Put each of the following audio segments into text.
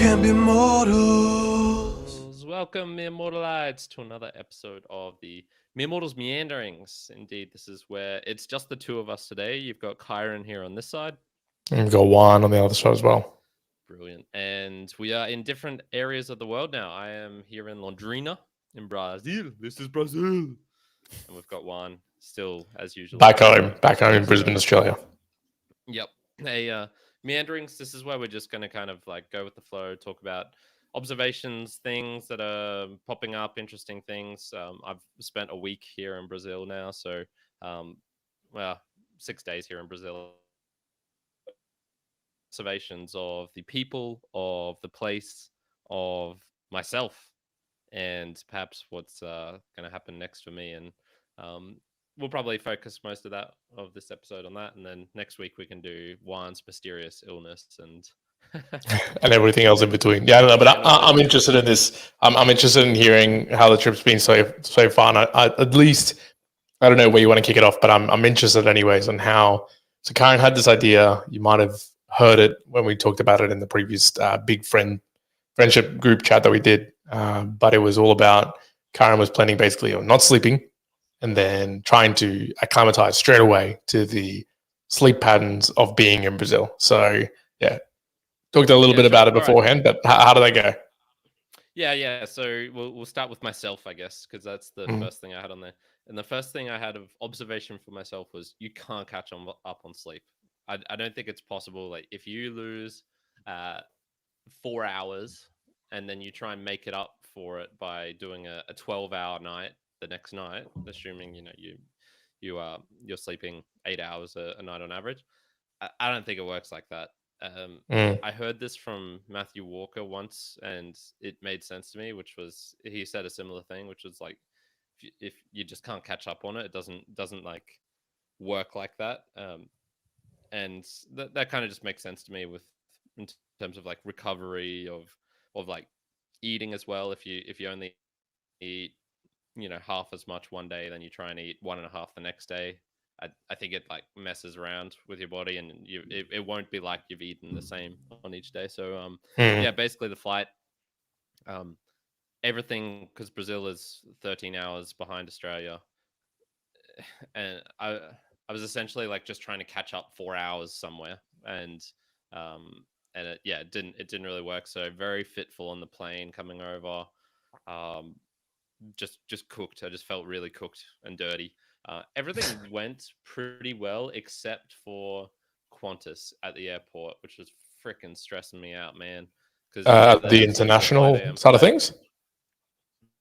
can be mortals. Welcome, mere mortalites, to another episode of the Mere Mortals Meanderings. Indeed, this is where it's just the two of us today. You've got Kyron here on this side. And we've got Juan on the other side as well. Brilliant. And we are in different areas of the world now. I am here in Londrina, in Brazil. This is Brazil. And we've got Juan still, as usual. Back home in Brisbane, Australia. Yep. Hey, Meanderings, this is where we're just going to kind of like go with the flow, talk about observations, things that are popping up, interesting things. I've spent a week here in Brazil now, so 6 days here in Brazil. Observations of the people, of the place, of myself, and perhaps what's going to happen next for me. And we'll probably focus most of this episode on that, and then next week we can do Juan's mysterious illness and and everything else in between. Yeah, I don't know, but I'm interested in this. I'm interested in hearing how the trip's been so far. And I at least, I don't know where you want to kick it off, but I'm interested anyways on how. So Karen had this idea. You might have heard it when we talked about it in the previous big friendship group chat that we did. But it was all about Karen was planning basically on not sleeping and then trying to acclimatize straight away to the sleep patterns of being in Brazil. So yeah. Talked a little bit about it beforehand, but how did that go? Yeah. So we'll start with myself, I guess, because that's the first thing I had on there. And the first thing I had of observation for myself was you can't catch up on sleep. I don't think it's possible. Like if you lose 4 hours and then you try and make it up for it by doing a 12-hour night the next night, assuming you're sleeping 8 hours a night on average, I don't think it works like that. I heard this from Matthew Walker once, and it made sense to me, which was he said a similar thing, which was like if you just can't catch up on it, it doesn't like work like that. And that kind of just makes sense to me in terms of like recovery of like eating as well. If you only eat half as much one day, then you try and eat 1.5 the next day. I think it like messes around with your body, and it won't be like you've eaten the same on each day. So basically the flight, everything, because Brazil is 13 hours behind Australia, and I was essentially like just trying to catch up 4 hours somewhere, and it didn't really work. So very fitful on the plane coming over, just cooked. I just felt really cooked and dirty. Everything went pretty well except for Qantas at the airport, which was freaking stressing me out, man. Because the international side of things?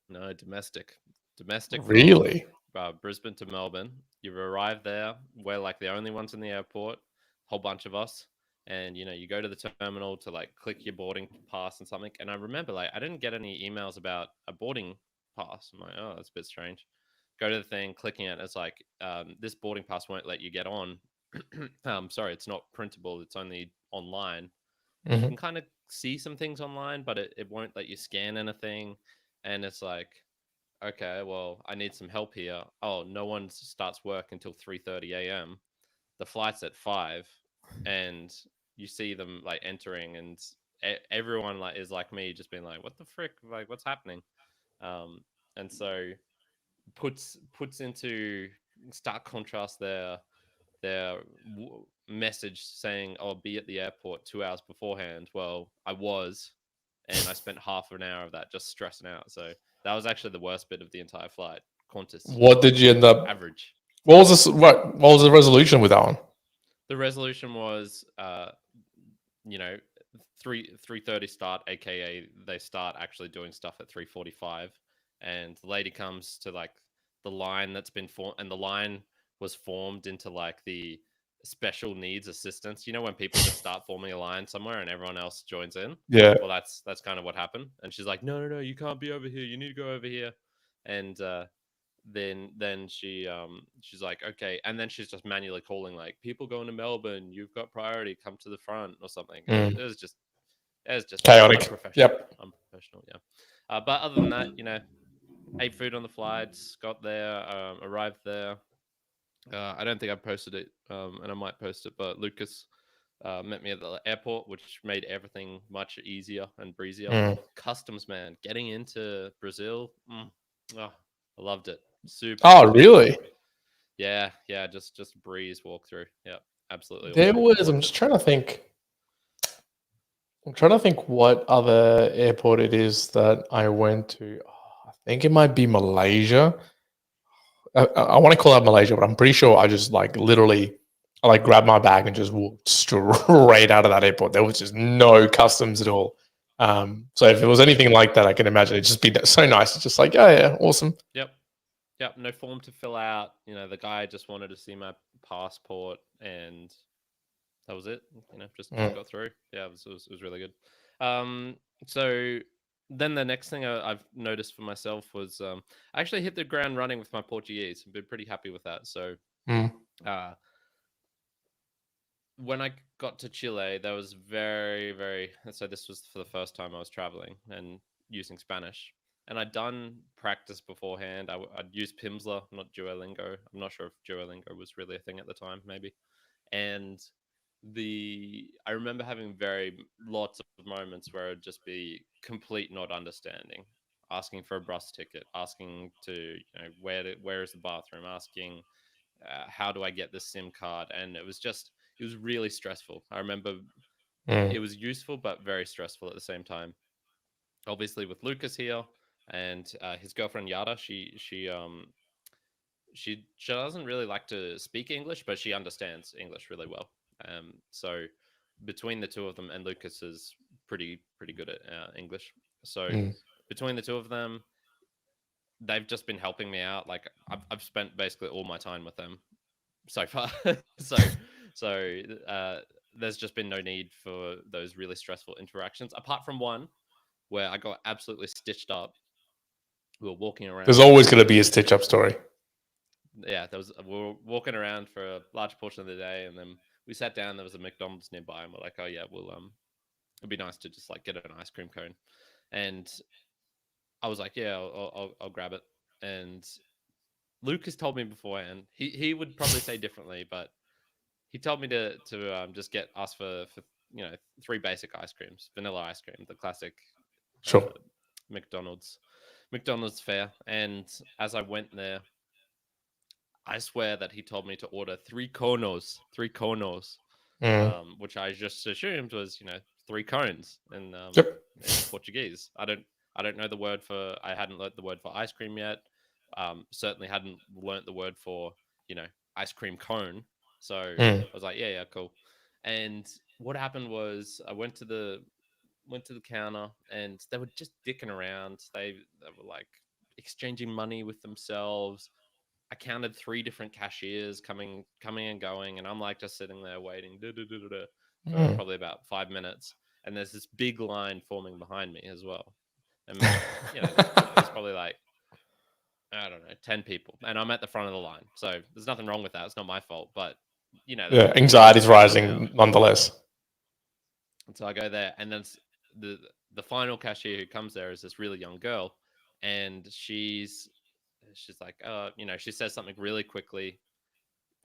No, domestic. Really? Brisbane to Melbourne. You've arrived there. We're like the only ones in the airport, whole bunch of us. And, you go to the terminal to like click your boarding pass and something. And I remember like I didn't get any emails about a boarding pass. I'm like, oh, that's a bit strange. Go to the thing, clicking it. It's like, this boarding pass won't let you get on. Sorry, it's not printable. It's only online. You can kind of see some things online, but it won't let you scan anything. And it's like, okay, well, I need some help here. Oh, no one starts work until 3:30 a.m. The flight's at 5, and you see them like entering, and everyone like is like me, just being like, what the frick? Like, what's happening? And so puts into stark contrast their message saying, "Oh, be at the airport 2 hours beforehand." Well, I was, and I spent half an hour of that just stressing out. So that was actually the worst bit of the entire flight. Qantas. What did you end up? Average. What was this? What was the resolution with that one? The resolution was, 3:30 start, aka they start actually doing stuff at 3:45, and the lady comes to like the line that's been formed, and the line was formed into like the special needs assistance. When people just start forming a line somewhere and everyone else joins in. Yeah. Well, that's kind of what happened. And she's like, no, you can't be over here. You need to go over here. And then she's like, okay. And then she's just manually calling like, people going to Melbourne, you've got priority, come to the front or something. It was just chaotic. Unprofessional. Yeah. But other than that, ate food on the flights, got there, arrived there. I don't think I posted it, and I might post it, but Lucas met me at the airport, which made everything much easier and breezier. Customs man, getting into Brazil, I loved it. Super. Oh, really? Yeah, just breeze walk through. Yeah, absolutely. There Awesome. was. I'm just trying to think. I'm trying to think what other airport it is that I went to. Oh, I think it might be Malaysia. I want to call out Malaysia, but I'm pretty sure I just like literally, I like grabbed my bag and just walked straight out of that airport. There was just no customs at all. So if it was anything like that, I can imagine it'd just be so nice. It's just like, oh yeah, awesome. Yep. No form to fill out. The guy just wanted to see my passport, and that was it. Just got through. Yeah, it was really good. So then the next thing I've noticed for myself was I actually hit the ground running with my Portuguese. I've been pretty happy with that. So when I got to Chile, that was very, very. So this was for the first time I was traveling and using Spanish. And I'd done practice beforehand. I'd used Pimsleur, not Duolingo. I'm not sure if Duolingo was really a thing at the time, maybe. And I remember having lots of moments where it'd just be complete not understanding, asking for a bus ticket, asking to, where is the bathroom, asking how do I get this SIM card, and it was really stressful. I remember it was useful but very stressful at the same time. Obviously, with Lucas here and his girlfriend Yara, she doesn't really like to speak English, but she understands English really well. So between the two of them, and Lucas is pretty good at English. So between the two of them, they've just been helping me out. Like I've spent basically all my time with them so far. so there's just been no need for those really stressful interactions, apart from one where I got absolutely stitched up. We were walking around. There's always going to be a stitch up story. Yeah, we were walking around for a large portion of the day, and then we sat down. There was a McDonald's nearby, and we're like, "Oh yeah, it'd be nice to just like get an ice cream cone." And I was like, "Yeah, I'll grab it." And Lucas told me beforehand. He would probably say differently, but he told me to just ask for 3 basic ice creams, vanilla ice cream, the classic, sure, McDonald's fare. And as I went there, I swear that he told me to order 3 conos, which I just assumed was 3 cones in Portuguese. I don't know the word for. I hadn't learned the word for ice cream yet. Certainly hadn't learnt the word for ice cream cone. So I was like, yeah, cool. And what happened was I went to the counter, and they were just dicking around. They were like exchanging money with themselves. I counted 3 different cashiers coming and going, and I'm like just sitting there waiting for probably about 5 minutes. And there's this big line forming behind me as well. And there's probably like, I don't know, 10 people, and I'm at the front of the line. So there's nothing wrong with that. It's not my fault, but anxiety's rising nonetheless. And so I go there, and then the final cashier who comes there is this really young girl, and she's like, she says something really quickly.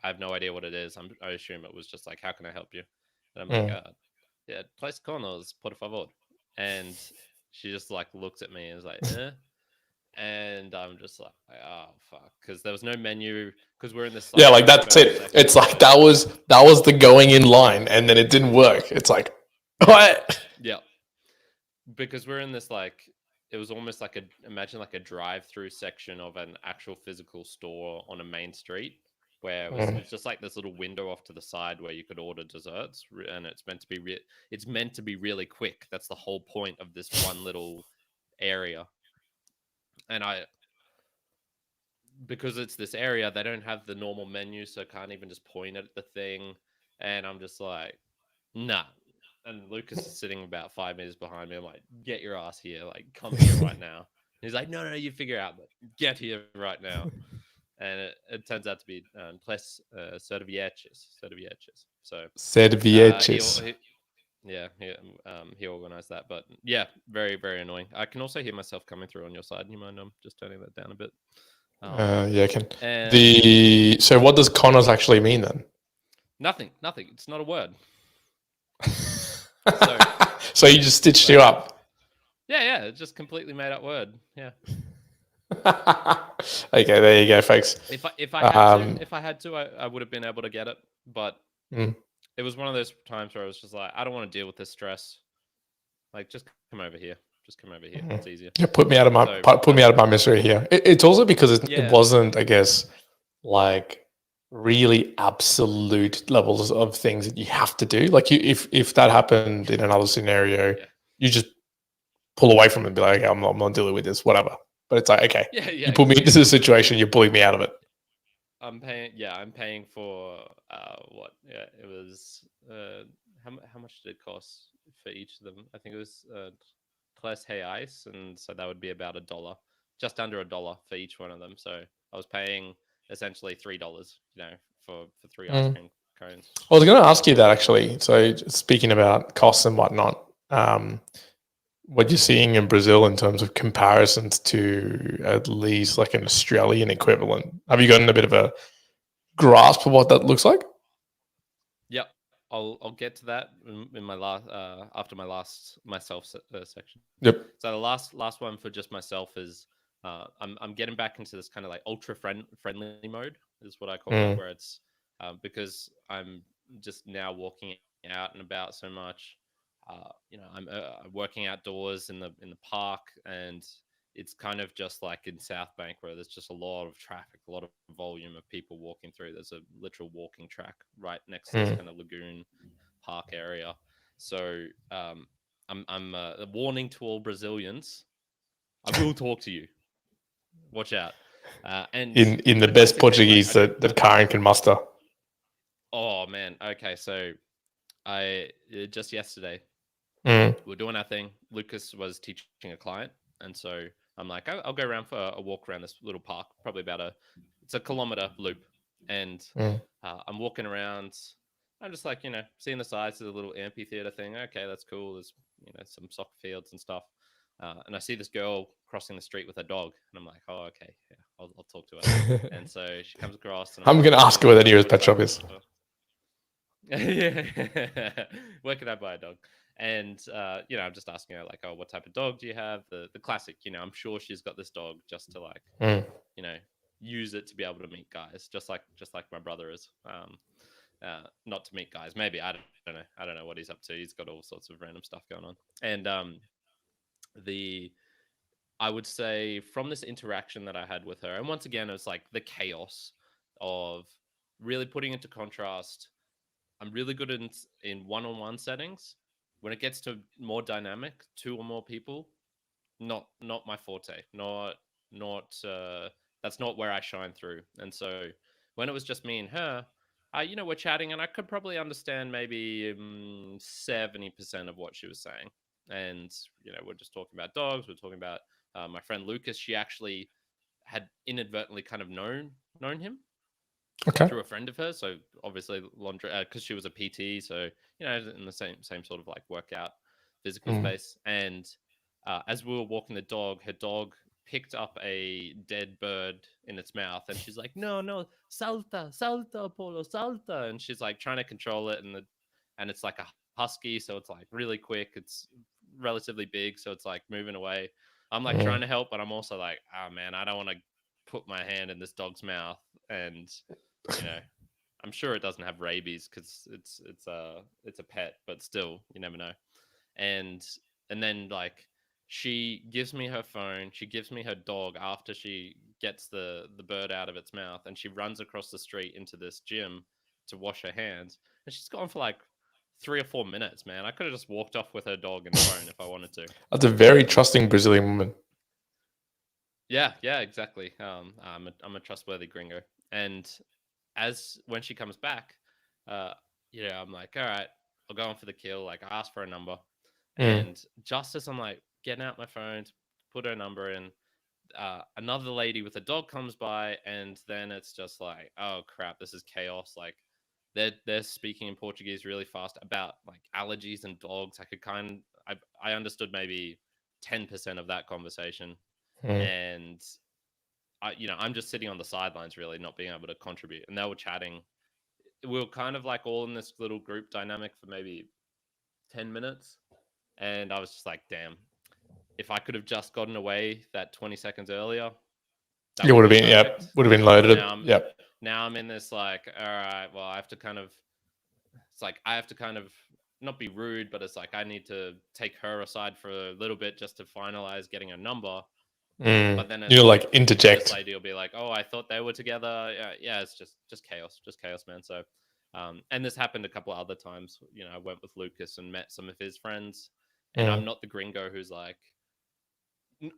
I have no idea what it is. I assume it was just like, how can I help you? And I'm like, yeah, tres conos, por favor. And she just like looks at me and is like, eh? And I'm just like, oh fuck, because there was no menu, because we're in this. Yeah, like that's it. Section. It's like that was the going in line, and then it didn't work. It's like, what? Yeah, because we're in this like, it was almost like imagine like a drive-through section of an actual physical store on a main street, where it was just like this little window off to the side where you could order desserts, and it's meant to be really quick. That's the whole point of this one little area. And because it's this area, they don't have the normal menu, so I can't even just point at the thing. And I'm just like, nah. And Lucas is sitting about 5 meters behind me. I'm like, get your ass here. Like, come here right now. And he's like, no, you figure out, but get here right now. And it turns out to be plus servietes. So servietes. He organized that, but yeah, very, very annoying. I can also hear myself coming through on your side. You mind just turning that down a bit? Yeah, I can. So what does conos actually mean then? Nothing. It's not a word. So, So you just stitched you up. Yeah, it's just completely made up word. Yeah. Okay, there you go, folks. If I had to, I would have been able to get it, but it was one of those times where I was just like, I don't want to deal with this stress. Like, just come over here. Just come over here. It's easier. Yeah, put me out of my misery here. It's also because it wasn't, I guess, like really absolute levels of things that you have to do. Like if that happened in another scenario, you just pull away from it and be like, okay, I'm not dealing with this, whatever. But it's like, okay, you put me into this situation, you're pulling me out of it. I'm paying for what? Yeah, it was how much did it cost for each of them? I think it was 3 reais, and so that would be about $1, just under $1 for each one of them. So I was paying essentially $3, for 3 ice cream cones. I was going to ask you that actually. So speaking about costs and whatnot, what you're seeing in Brazil in terms of comparisons to at least like an Australian equivalent, have you gotten a bit of a grasp of what that looks like? Yep. I'll get to that in my last after my last myself section. Yep. So the last one for just myself is I'm getting back into this kind of like ultra friendly mode is what I call it, where it's because I'm just now walking out and about so much. I'm working outdoors in the park, and it's kind of just like in South Bank where there's just a lot of traffic, a lot of volume of people walking through. There's a literal walking track right next to this kind of lagoon park area. So I'm a warning to all Brazilians. I will talk to you. Watch out. And in the best Portuguese that Karen can muster. Oh man. Okay, so I just yesterday we're doing our thing. Lucas was teaching a client, and so I'm like, I'll go around for a walk around this little park, probably it's a kilometer loop, and I'm walking around. I'm just like, seeing the sides of the little amphitheater thing. Okay, that's cool. There's some soccer fields and stuff. And I see this girl crossing the street with her dog, and I'm like, oh, okay, yeah, I'll talk to her. And so she comes across, and I'm going to ask her where the nearest pet shop is. Yeah, where can I buy a dog? And I'm just asking her like, oh, what type of dog do you have? The classic, I'm sure she's got this dog just to like, use it to be able to meet guys, just like my brother is. Not to meet guys, maybe I don't know. I don't know what he's up to. He's got all sorts of random stuff going on, and I would say from this interaction that I had with her, and once again, it was like the chaos of really putting into contrast. I'm really good in one-on-one settings. When it gets to more dynamic, 2 or more people, not my forte. Not that's not where I shine through. And so when it was just me and her, we're chatting, and I could probably understand maybe 70% of what she was saying. And we're just talking about dogs. We're talking about my friend Lucas. She actually had inadvertently kind of known him. Okay. Through a friend of hers, so obviously Londrina, because she was a PT, so in the same sort of like workout physical space. And as we were walking the dog, her dog picked up a dead bird in its mouth, and she's like, "No, salta, Apollo, salta!" And she's like trying to control it, and it's like a husky, so it's like really quick. It's relatively big, so it's like moving away. I'm like trying to help, but I'm also like, oh man, I don't want to put my hand in this dog's mouth, and I'm sure it doesn't have rabies because it's a pet, but still, you never know. And then like she gives me her phone, she gives me her dog after she gets the bird out of its mouth, and she runs across the street into this gym to wash her hands, and she's gone for like 3 or 4 minutes, man. I could have just walked off with her dog and phone if I wanted to. That's a very trusting Brazilian woman. Yeah, exactly. I'm a trustworthy gringo, and when she comes back, I'm like, all right, I'll go on for the kill. Like I asked for a number, and just as I'm like getting out my phone to put her number in, another lady with a dog comes by, and then it's just like, oh crap, this is chaos. Like they're speaking in Portuguese really fast about like allergies and dogs. I understood maybe 10% of that conversation, and I'm just sitting on the sidelines, really not being able to contribute. And they were chatting. We were kind of like all in this little group dynamic for maybe 10 minutes. And I was just like, damn, if I could have just gotten away that 20 seconds earlier, that You would would have have been been, perfect. would have been loaded. Now I'm Yep. now I'm in this like, all right, well, I have to kind of, it's like I have to kind of not be rude, but it's like I need to take her aside for a little bit just to finalize getting a number. But then it's You're like this interject. lady will be like, "Oh, I thought they were together." Yeah, it's just chaos, man. So, and this happened a couple of other times. You know, I went with Lucas and met some of his friends, and I'm not the gringo who's like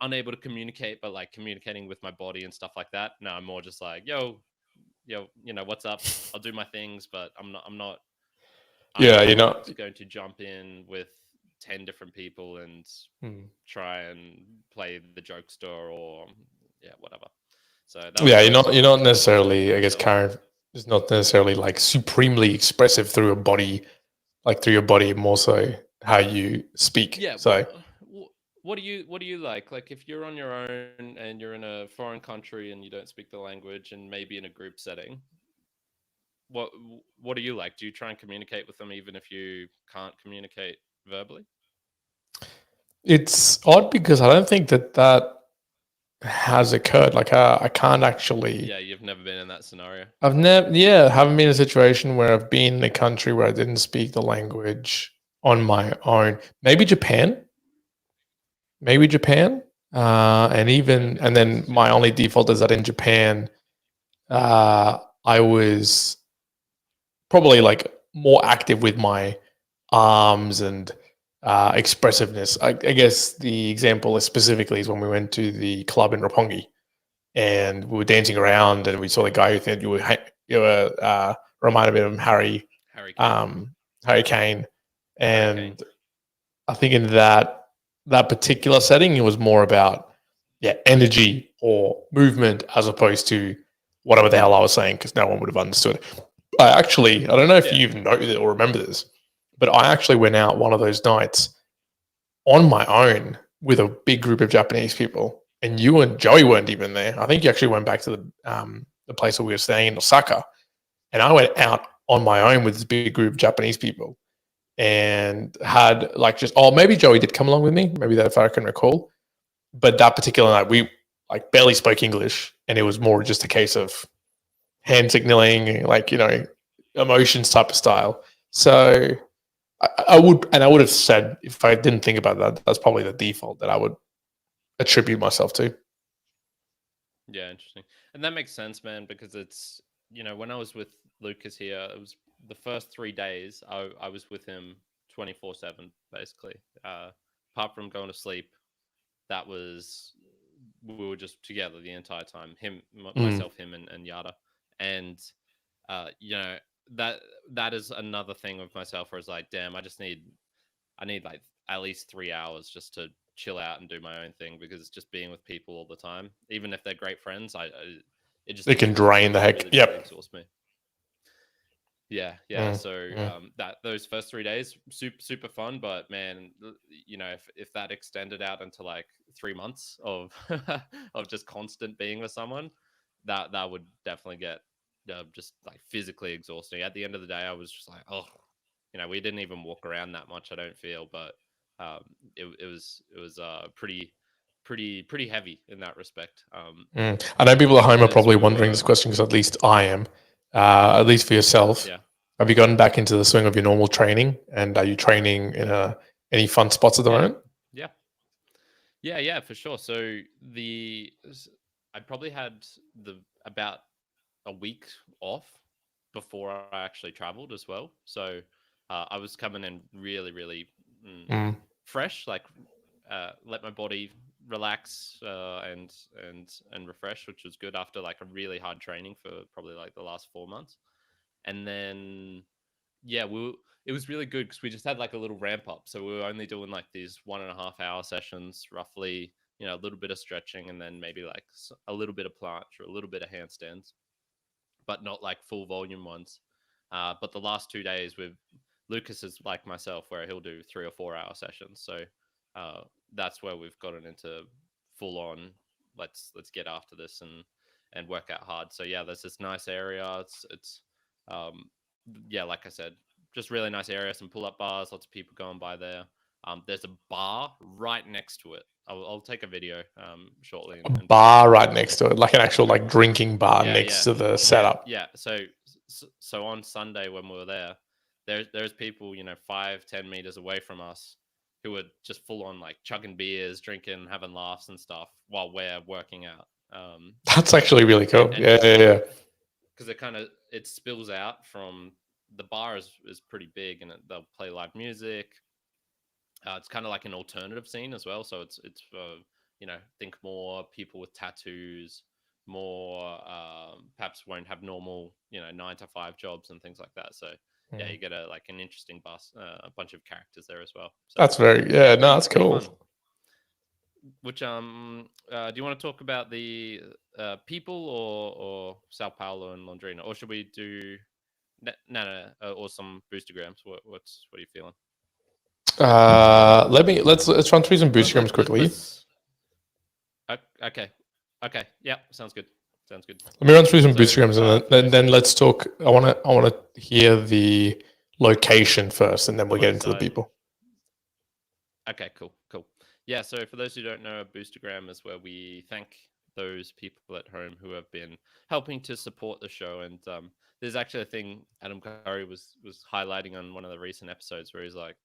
unable to communicate, but like communicating with my body and stuff like that. No, I'm more just like, yo, you know, what's up? I'll do my things, but I'm not Yeah, you're not. going to jump in with 10 different people and Hmm. try and play the jokester or whatever. So that Yeah, was you're not necessarily. I guess myself. Karen is not necessarily like supremely expressive through a body, like through your body, more so how you speak. Yeah. So What do you like? Like if you're on your own and you're in a foreign country and you don't speak the language and maybe in a group setting, what what do you like? Do you try and communicate with them even if you can't communicate verbally? it's odd because I don't think that has occurred. Like I can't actually. Yeah, you've never been in that scenario. I've never, haven't been in a situation where I've been in a country where I didn't speak the language on my own. Maybe Japan, and even Okay, and then that's my super only cool. default is that in Japan, I was probably like more active with my arms and expressiveness. I guess the example specifically is when we went to the club in Roppongi and we were dancing around and we saw the guy who said you were reminded me of Harry Kane. Harry Kane, Harry Kane. and I think in that particular setting it was more about energy or movement as opposed to whatever the hell I was saying because no one would have understood. I don't know if Yeah. you even know it or remember this, but I actually went out one of those nights on my own with a big group of Japanese people, and you and Joey weren't even there. I think you actually went back to the place where we were staying in Osaka, and I went out on my own with this big group of Japanese people, and had like maybe Joey did come along with me, maybe that if I can recall, but that particular night we like barely spoke English, and it was more just a case of hand signaling, like emotions type of style. So I would have said if I didn't think about that, that's probably the default that I would attribute myself to. Yeah, interesting. And that makes sense, man, because it's, when I was with Lucas here, it was the first 3 days I was with him 24/7, basically. Apart from going to sleep, that was, we were just together the entire time. Myself, him, and Yara. And, you know, that that is another thing with myself where it's like, damn, I need like at least 3 hours just to chill out and do my own thing because just being with people all the time, even if they're great friends, it just It can exhausts drain me. the It heck. really, really Yep. exhausts me. Yeah. So that those first 3 days, super fun, but man, if that extended out into like 3 months of of just constant being with someone, that would definitely get just like physically exhausting. At the end of the day, I was just like, oh, we didn't even walk around that much. I don't feel, but um, it was pretty heavy in that respect. I know people at home And are as probably we wondering were, this question because at least I am. At least for yourself, yeah. have you gotten back into the swing of your normal training? And are you training in any fun spots at the Yeah, moment? yeah, yeah, for sure. So I probably had the about a week off before I actually traveled as well. So I was coming in really, really Mm. fresh, like let my body relax and refresh, which was good after like a really hard training for probably like the last 4 months. And then yeah, it was really good because we just had like a little ramp up. So we were only doing like these 1.5 hour sessions, roughly, a little bit of stretching and then maybe like a little bit of planche or a little bit of handstands, but not like full volume ones. But the last 2 days with Lucas is like myself, where he'll do 3 or 4 hour sessions. So uh, that's where we've gotten into full on. Let's get after this and work out hard. So yeah, there's this nice area. It's yeah, like I said, just really nice area, some pull-up bars, lots of people going by there. There's a bar right next to it. I'll take a video shortly. A bar right next to it, like an actual like drinking bar next to the setup. Yeah. So on Sunday when we were there, there's people 5-10 meters away from us who were just full on like chugging beers, drinking, having laughs and stuff while we're working out. That's actually really cool. Yeah. Because it spills out from the bar is pretty big, and they'll play live music. It's kind of like an alternative scene as well. So it's think more people with tattoos, more perhaps won't have normal 9-to-5 jobs and things like that. So you get an interesting a bunch of characters there as well. So, that's that's cool. Fun. Which do you want to talk about the people or Sao Paulo and Londrina, or should we do or some boostergrams? What are you feeling? Let's run through some boostergrams quickly. Okay. Yeah, sounds good. Let me run through some boostergrams and then let's talk. I want to hear the location first, and then we'll get into the people. Okay, cool. Yeah, so for those who don't know, a boostergram is where we thank those people at home who have been helping to support the show. And there's actually a thing Adam Curry was highlighting on one of the recent episodes where he's like,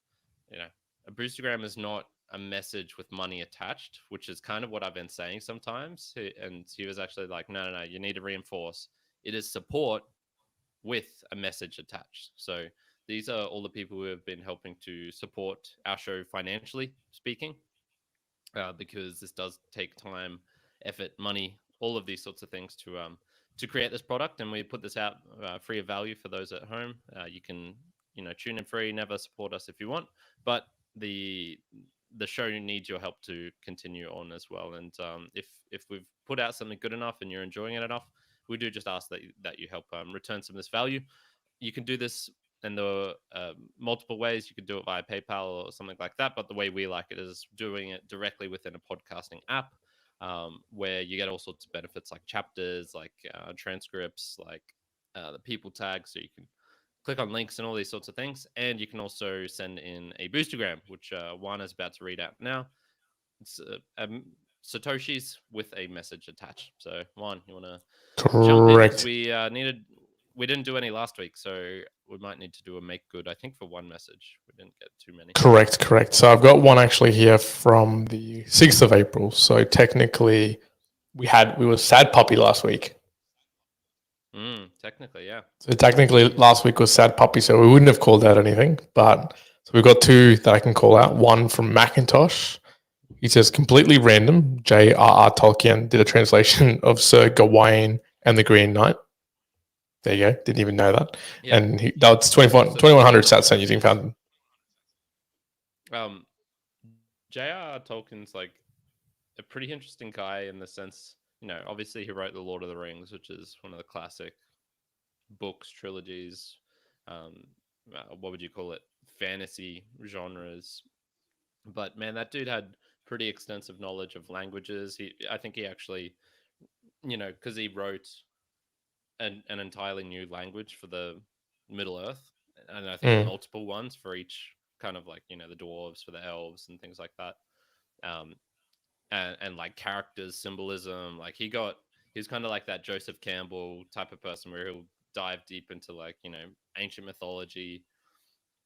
a boostergram is not a message with money attached, which is kind of what I've been saying sometimes. And he was actually like, no, you need to reinforce. It is support with a message attached. So these are all the people who have been helping to support our show financially speaking. Because this does take time, effort, money, all of these sorts of things to create this product, and we put this out free of value for those at home. You can tune in free, never support us if you want, but the show needs your help to continue on as well. And if we've put out something good enough and you're enjoying it enough, we do just ask that you help return some of this value. You can do this and there are multiple ways. You could do it via PayPal or something like that. But the way we like it is doing it directly within a podcasting app, where you get all sorts of benefits like chapters, like transcripts, like the people tag. So you can click on links and all these sorts of things. And you can also send in a boostergram, which Juan is about to read out now. It's Satoshi's with a message attached. So Juan, you want to jump in? We didn't do any last week, so we might need to do a make good, I think, for one message. We didn't get too many. Correct. So I've got one actually here from the 6th of April. So technically we were Sad Puppy last week. Technically, yeah. So technically last week was Sad Puppy, so we wouldn't have called out anything. But so we've got two that I can call out. One from McIntosh. He says, completely random, J.R.R. Tolkien did a translation of Sir Gawain and the Green Knight. There you go. Didn't even know that. Yeah. And that's 2100 sats sent using Fountain. J.R.R. Tolkien's like a pretty interesting guy in the sense, obviously he wrote The Lord of the Rings, which is one of the classic books, trilogies, what would you call it? Fantasy genres. But man, that dude had pretty extensive knowledge of languages. I think he actually, because he wrote an entirely new language for the Middle Earth, and I think multiple ones for each kind of like the dwarves, for the elves and things like that, and like characters, symbolism. Like he's kind of like that Joseph Campbell type of person where he'll dive deep into like ancient mythology,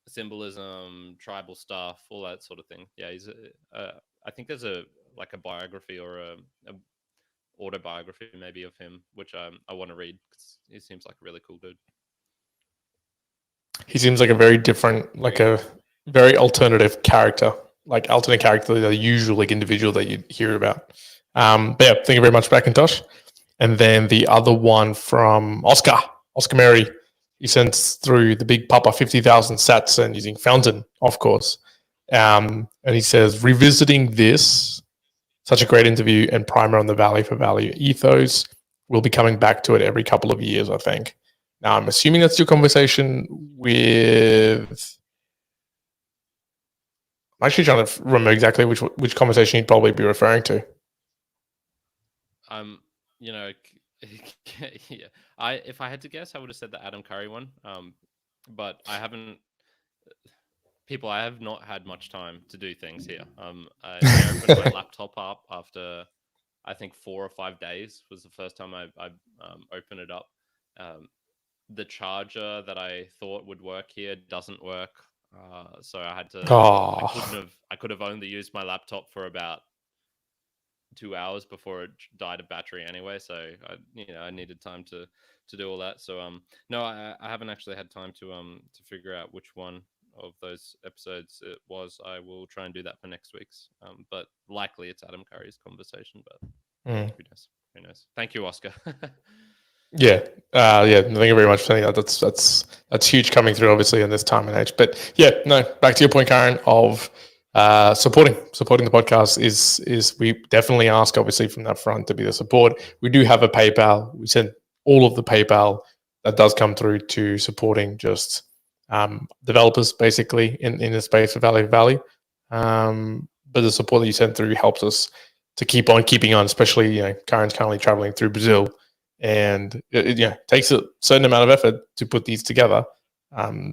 symbolism, tribal stuff, all that sort of thing. Yeah, he's I think there's a biography or a autobiography maybe of him, which I want to read because he seems like a really cool dude. He seems like a very different, like a very alternative character, like alternate character, the usual like individual that you hear about. But yeah, thank you very much, McIntosh. And then the other one from Oscar Merry. He sends through the Big Papa 50,000 sats and using Fountain, of course. And he says, revisiting this, such a great interview and primer on the value for value ethos. We'll be coming back to it every couple of years, I think. Now, I'm assuming that's your conversation with... I'm actually trying to remember exactly which conversation you'd probably be referring to. Yeah. If I had to guess, I would have said the Adam Curry one. But I haven't people, I have not had much time to do things here. I opened my laptop up after I think 4 or 5 days was the first time I opened it up. Um, the charger that I thought would work here doesn't work. So I had to. Oh, I could have only used my laptop for about 2 hours before it died of battery anyway. So I needed time to do all that. So no, I haven't actually had time to figure out which one of those episodes it was. I will try and do that for next week's. But likely it's Adam Curry's conversation. But mm. who knows? Who knows? Thank you, Oscar. Yeah. Yeah. Thank you very much for saying that. That's huge coming through, obviously, in this time and age. But yeah, no. Back to your point, Karen, of supporting the podcast is we definitely ask, obviously, from that front to be the support. We do have a PayPal. We send all of the PayPal that does come through to supporting just developers, basically, in the space of Valley. But the support that you send through helps us to keep on keeping on, especially Karen's currently traveling through Brazil, and it takes a certain amount of effort to put these together.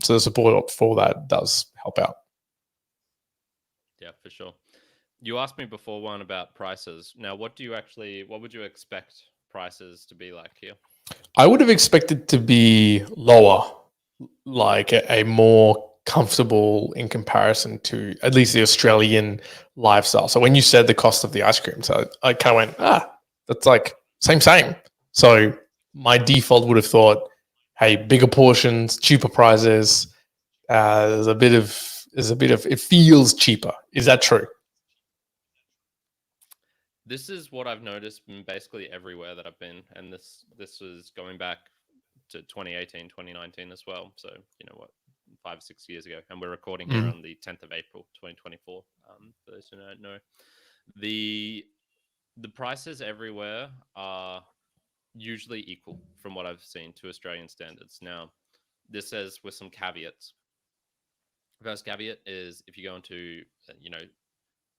So the support for that does help out. Yeah, for sure. You asked me before one about prices. Now, what would you expect prices to be like here? I would have expected to be lower, like a more comfortable in comparison to at least the Australian lifestyle. So when you said the cost of the ice cream, so I kind of went, that's like same. So my default would have thought, hey, bigger portions, cheaper prices. There's a bit of it feels cheaper. Is that true? This is what I've noticed in basically everywhere that I've been, and this was going back to 2018, 2019 as well. So you know what, 5, 6 years ago, and we're recording here on the 10th of April, 2024. For those who don't know, the prices everywhere are usually equal from what I've seen to Australian standards. Now, this says with some caveats. First caveat is if you go into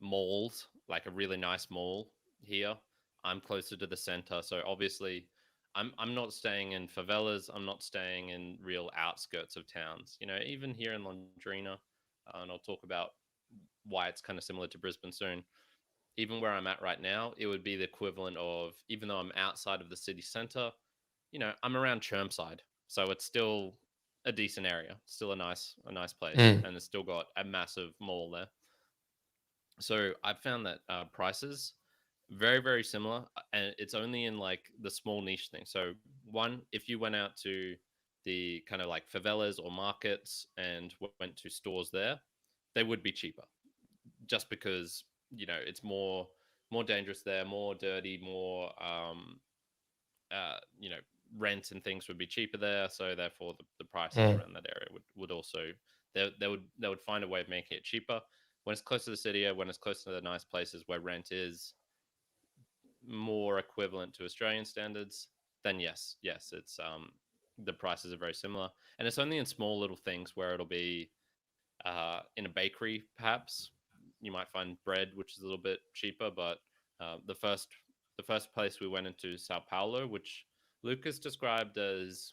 malls, like a really nice mall here. I'm closer to the center, so obviously I'm not staying in favelas. I'm not staying in real outskirts of towns. Even here in Londrina, and I'll talk about why it's kind of similar to Brisbane soon. Even where I'm at right now, it would be the equivalent of, even though I'm outside of the city center, I'm around Chermside, so it's still a decent area, still a nice place, and it's still got a massive mall there. So I've found that prices very, very similar, and it's only in like the small niche thing. So one, if you went out to the kind of like favelas or markets and went to stores there, they would be cheaper, just because it's more dangerous there, more dirty, more uh, you know rent and things would be cheaper there. So therefore, the prices around that area would also they would find a way of making it cheaper when it's close to the city, or when it's close to the nice places where rent is more equivalent to Australian standards. Then yes, it's the prices are very similar, and it's only in small little things where it'll be in a bakery, perhaps you might find bread which is a little bit cheaper. But the first place we went into, Sao Paulo, which Lucas described as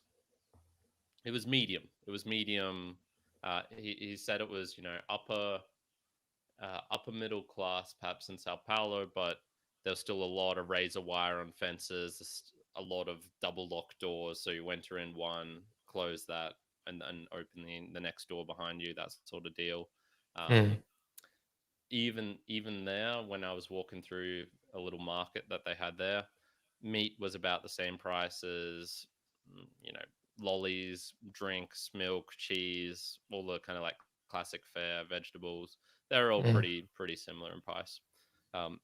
it was medium. It was medium. He said it was upper middle class, perhaps in Sao Paulo, but there's still a lot of razor wire on fences, a lot of double lock doors. So you enter in one, close that, and then open the next door behind you. That sort of deal. Um, even there, when I was walking through a little market that they had there, meat was about the same price as lollies, drinks, milk, cheese, all the kind of like classic fare, vegetables. They're all pretty similar in price. Um,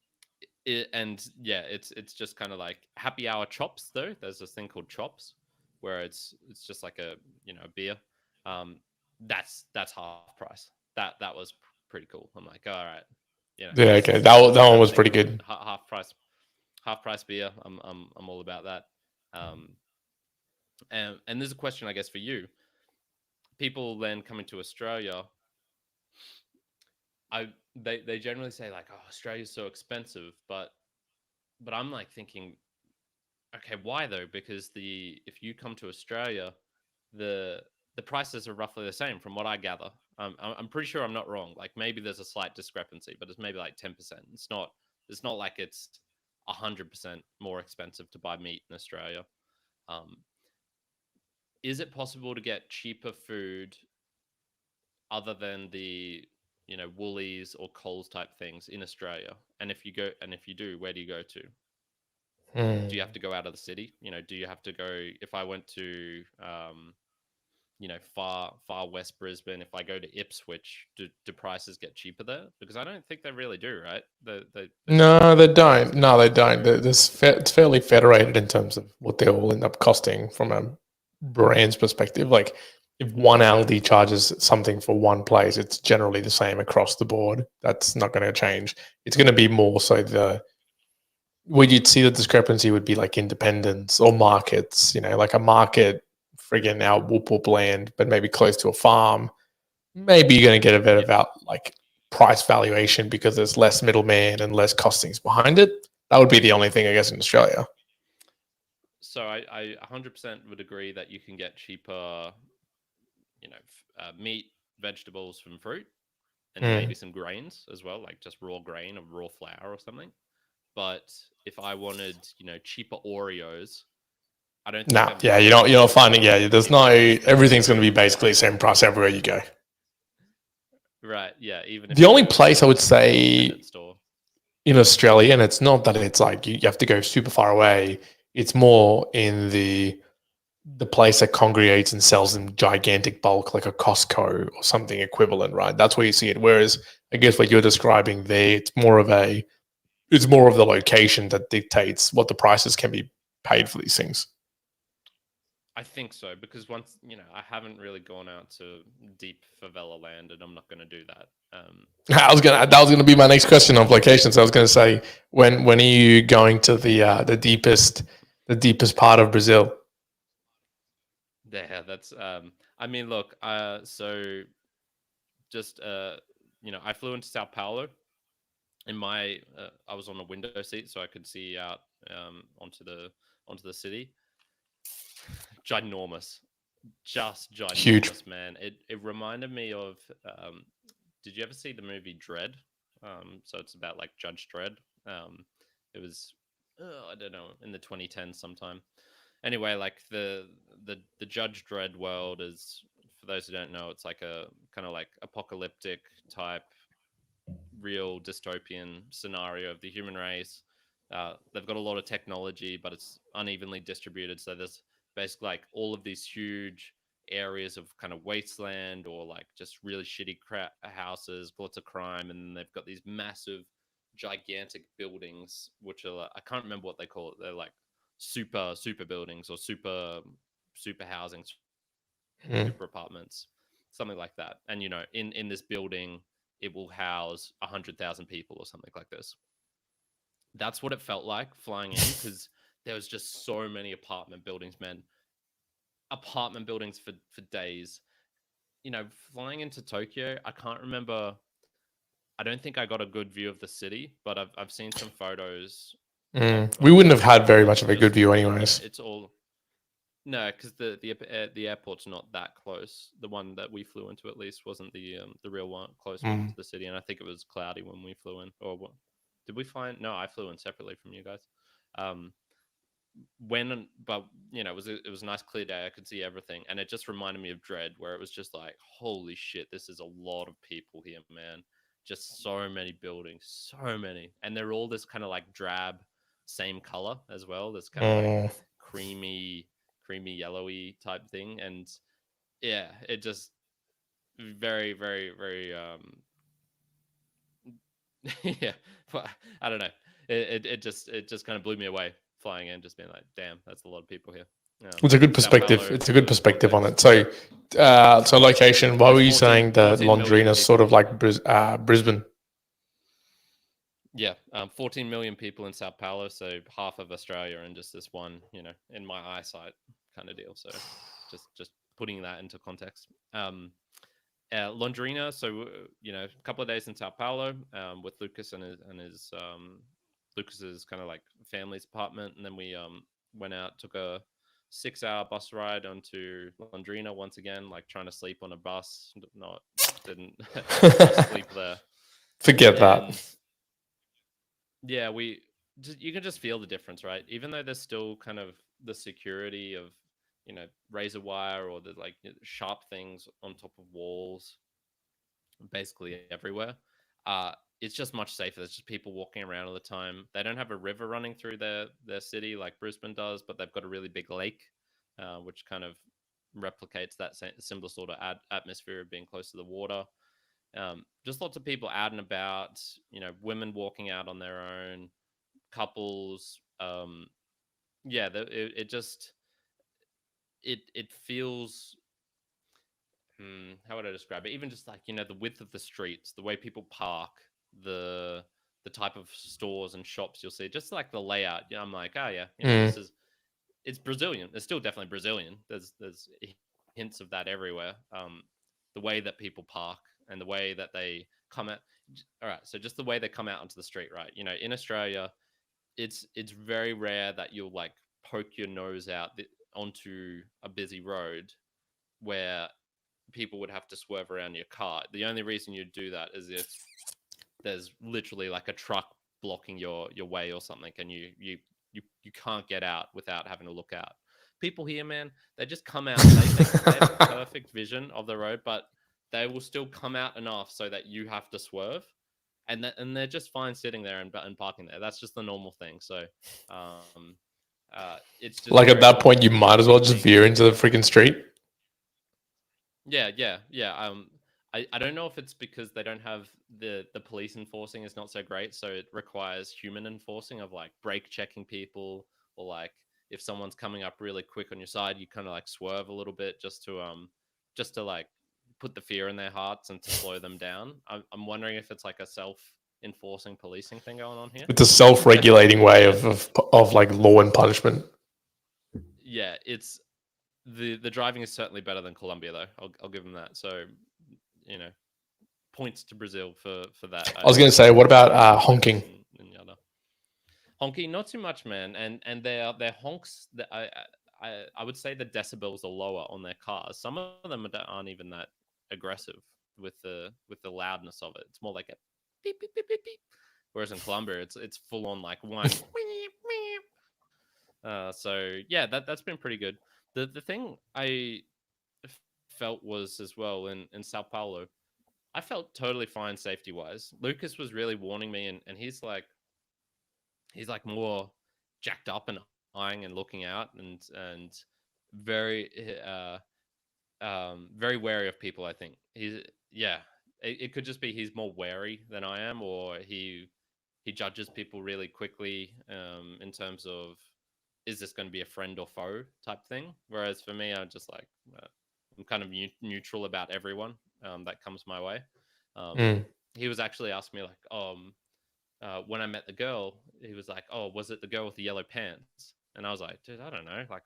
and yeah, it's just kind of like happy hour chops though. There's this thing called chops, where it's just like a beer. That's half price. That was pretty cool. I'm like, all right, Yeah, this okay. is That the one kind of was thing pretty we want. good. Half price beer. I'm all about that. And there's a question, I guess, for you. People then coming to Australia, they generally say like, oh, Australia's so expensive, but I'm like thinking, okay, why though? Because if you come to Australia, the the prices are roughly the same from what I gather. I'm pretty sure I'm not wrong. Like maybe there's a slight discrepancy, but it's maybe like 10%. It's not. It's not like it's 100% more expensive to buy meat in Australia. Um, is it possible to get cheaper food other than the Woolies or Coles type things in Australia? And if you do, where do you go to? Do you have to go out of the city? Do you have to go? If I went to far west Brisbane, if I go to Ipswich, do prices get cheaper there? Because I don't think they really do, right? No, they don't. No, they don't. It's fairly federated in terms of what they all end up costing from a brand's perspective. Like if one Aldi charges something for one place, it's generally the same across the board. That's not going to change. It's going to be more so where you'd see the discrepancy would be like independents or markets, like a market friggin' out whoop land, but maybe close to a farm. Maybe you're going to get a bit about like price valuation because there's less middleman and less costings behind it. That would be the only thing, I guess, in Australia. So I 100% would agree that you can get cheaper, meat, vegetables from fruit, and maybe some grains as well, like just raw grain or raw flour or something. But if I wanted, cheaper Oreos, I don't think. You're not finding. Yeah, there's no. Everything's going to be basically the same price everywhere you go. Right. Yeah. Even if the only place I would say store in Australia, and it's not that it's like you have to go super far away. It's more in the place that congregates and sells in gigantic bulk, like a Costco or something equivalent, right? That's where you see it. Whereas I guess what you're describing there, it's more of the location that dictates what the prices can be paid for these things. I think so, because once I haven't really gone out to deep favela land, and I'm not going to do that. That was gonna be my next question of locations. I was going to say, when are you going to the deepest part of Brazil? Yeah, that's. I mean, look. So just I flew into Sao Paulo. In my, I was on a window seat, so I could see out onto the city. Ginormous, just ginormous, huge, man. It reminded me of. Did you ever see the movie Dredd? So it's about like Judge Dredd. It was, I don't know, in the 2010s sometime. Anyway, like the Judge Dredd world is, for those who don't know, it's like a kind of like apocalyptic type, real dystopian scenario of the human race. They've got a lot of technology, but it's unevenly distributed. So there's basically like all of these huge areas of kind of wasteland or like just really shitty houses, lots of crime, and then they've got these massive, gigantic buildings, which are I can't remember what they call it. They're like super buildings or super housing, super apartments, something like that. And in this building, it will house 100,000 people or something like this. That's what it felt like flying in, because there was just so many apartment buildings, man. Apartment buildings for days. Flying into Tokyo, I can't remember. I don't think I got a good view of the city, but I've seen some photos. We wouldn't have had very much of a good view anyways. It's all no, because the airport's not that close. The one that we flew into, at least, wasn't the real one, close one to the city, and I think it was cloudy when we flew in. Or what? Did we find? No, I flew in separately from you guys. But it was a nice clear day. I could see everything, and it just reminded me of Dredd, where it was just like, holy shit, this is a lot of people here, man. Just so many buildings, so many, and they're all this kind of like drab, same color as well. This kind of like creamy yellowy type thing, and yeah, it just very yeah, I don't know, it just kind of blew me away flying in, just being like, damn, that's a lot of people here. It's a good perspective. It's a good perspective on it. So location, why were you saying that Londrina is sort of like Brisbane? Yeah, 14 million people in Sao Paulo, so half of Australia in just this one, in my eyesight kind of deal. So just putting that into context. Londrina, so a couple of days in Sao Paulo with Lucas and his Lucas's kind of like family's apartment, and then we went out, took a 6-hour bus ride onto Londrina once again, like trying to sleep on a bus. Didn't sleep there. Forget that. Yeah, you can just feel the difference, right? Even though there's still kind of the security of, razor wire or the like sharp things on top of walls, basically everywhere. It's just much safer. There's just people walking around all the time. They don't have a river running through their city like Brisbane does, but they've got a really big lake, which kind of replicates that similar sort of atmosphere of being close to the water. Just lots of people out and about, women walking out on their own, couples. It feels, how would I describe it? Even just like, the width of the streets, the way people park, the type of stores and shops you'll see, just like the layout. I'm like, oh yeah, it's Brazilian. It's still definitely Brazilian. There's hints of that everywhere. The way that people park and the way that they come out. All right, so just the way they come out onto the street, right? In Australia, it's very rare that you'll like poke your nose out onto a busy road where people would have to swerve around your car. The only reason you do that is if there's literally like a truck blocking your way or something, and you can't get out without having to look out. People here, man, they just come out. They have a perfect vision of the road, but they will still come out enough so that you have to swerve, and they're just fine sitting there and parking there. That's just the normal thing. So, it's just like at that point, you might as well just veer into the freaking street. Yeah. I don't know if it's because they don't have the police enforcing is not so great, so it requires human enforcing of like brake checking people, or like if someone's coming up really quick on your side, you kind of like swerve a little bit just to like put the fear in their hearts and to slow them down. I'm wondering if it's like a self-enforcing policing thing going on here. It's a self-regulating way of like law and punishment. Yeah, it's the driving is certainly better than Colombia, though. I'll give them that. So, points to Brazil for that. I was going to say, what about honking? Honking, not too much, man. And their honks, I would say the decibels are lower on their cars. Some of them aren't even that aggressive with the loudness of it. It's more like a beep beep beep beep beep. Whereas in Colombia, it's full on like one. So yeah, that's been pretty good. The thing I felt was as well in Sao Paulo, I felt totally fine safety wise. Lucas was really warning me, and he's like more jacked up and eyeing and looking out, and very very wary of people. I think it could just be he's more wary than I am, or he judges people really quickly in terms of, is this going to be a friend or foe type thing? Whereas for me, I'm just like, I'm kind of neutral about everyone that comes my way. He was actually asking me like, when I met the girl, he was like, oh, was it the girl with the yellow pants? And I was like, dude, I don't know. Like,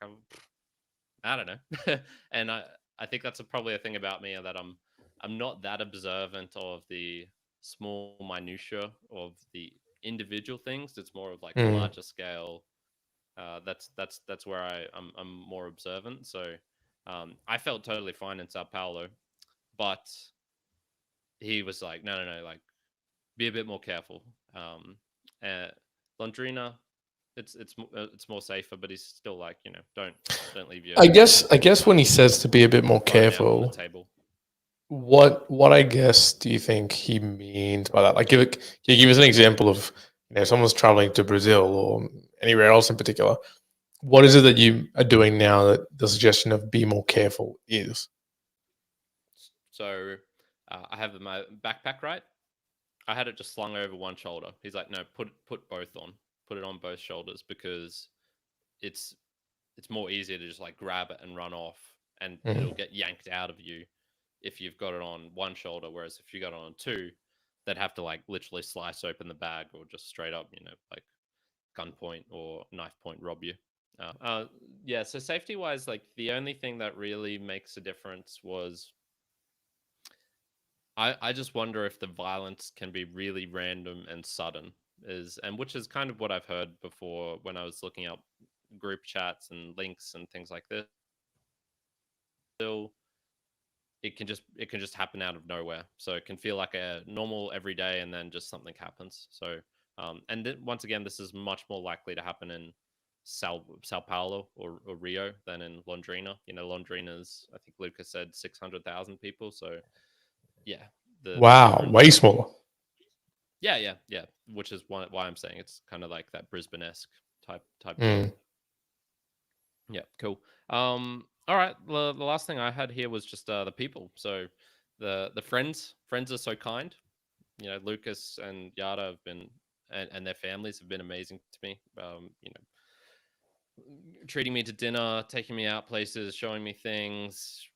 I don't know. And I think that's probably a thing about me, that I'm not that observant of the small minutia of the individual things. It's more of like a larger scale. That's where I'm more observant. So I felt totally fine in Sao Paulo, but he was like, no, like be a bit more careful. Londrina, it's more safer, but he's still like, don't leave your. I guess when he says to be a bit more careful, what I guess do you think he means by that? Like, can you give us an example of, someone's traveling to Brazil or anywhere else in particular? What is it that you are doing now that the suggestion of be more careful is? So I have my backpack, right? I had it just slung over one shoulder. He's like, no, put both on. Put it on both shoulders, because it's more easier to just like grab it and run off, and it'll get yanked out of you if you've got it on one shoulder. Whereas if you got it on two, they'd have to like literally slice open the bag, or just straight up, like gunpoint or knife point rob you. Yeah, so safety wise, like the only thing that really makes a difference was I just wonder if the violence can be really random and sudden, and which is kind of what I've heard before when I was looking up group chats and links and things like this, still it can just happen out of nowhere. So it can feel like a normal everyday, and then just something happens. So and then once again, this is much more likely to happen in Sao Paulo or Rio than in Londrina. Londrina's, I think Lucas said 600,000 people. So yeah, the Wow, difference. way smaller. Yeah. Which is why I'm saying it's kind of like that Brisbane-esque type deal. Mm. Yeah, cool. All right. The last thing I had here was just the people. So the friends are so kind. Lucas and Yara have been, and their families have been amazing to me. Treating me to dinner, taking me out places, showing me things,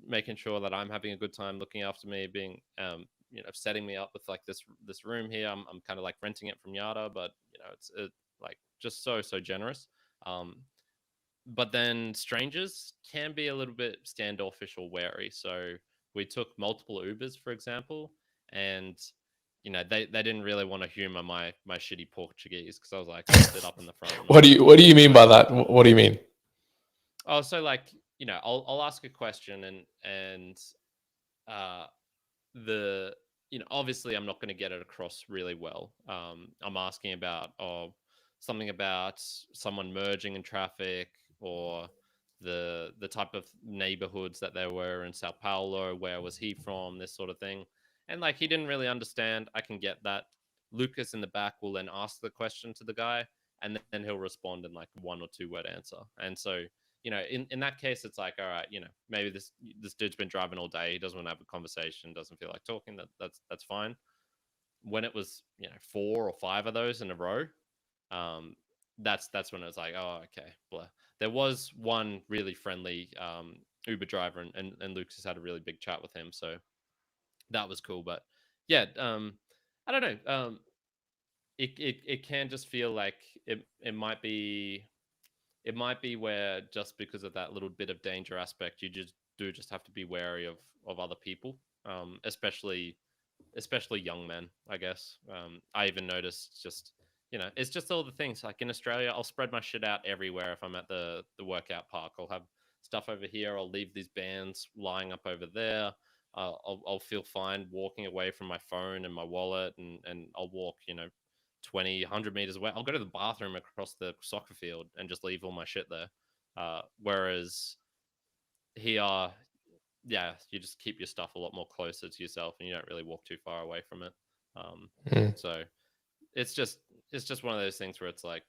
making sure that I'm having a good time, looking after me, being, setting me up with like this room here. I'm kind of like renting it from Yara, but it's like just so generous. Um, but then strangers can be a little bit standoffish or wary. So we took multiple Ubers, for example, and they didn't really want to humor my shitty Portuguese, because I was like, sit up in the front. What do you mean by that? What do you mean? Oh, so like, I'll ask a question, and uh the obviously I'm not going to get it across really well. I'm asking about something about someone merging in traffic, or the type of neighborhoods that there were in Sao Paulo, where was he from, this sort of thing. And like, he didn't really understand. I can get that. Lucas in the back will then ask the question to the guy, and then he'll respond in like 1 or 2 word answer. And so in that case, it's like, all right, maybe this dude's been driving all day. He doesn't want to have a conversation, doesn't feel like talking. That's fine. When it was 4 or 5 of those in a row, um, that's when it was like, oh, okay, blah. There was one really friendly Uber driver, and Lucas had a really big chat with him, so that was cool. But yeah, I don't know. It can just feel like it might be where, just because of that little bit of danger aspect, you just have to be wary of other people, especially young men, I guess. I even noticed, just it's just all the things. Like in Australia, I'll spread my shit out everywhere. If I'm at the workout park, I'll have stuff over here. I'll leave these bands lying up over there. I'll feel fine walking away from my phone and my wallet, and I'll walk 20, 100 meters away. I'll go to the bathroom across the soccer field and just leave all my shit there. Whereas here, yeah, you just keep your stuff a lot more closer to yourself, and you don't really walk too far away from it. Mm. So it's just one of those things where it's like,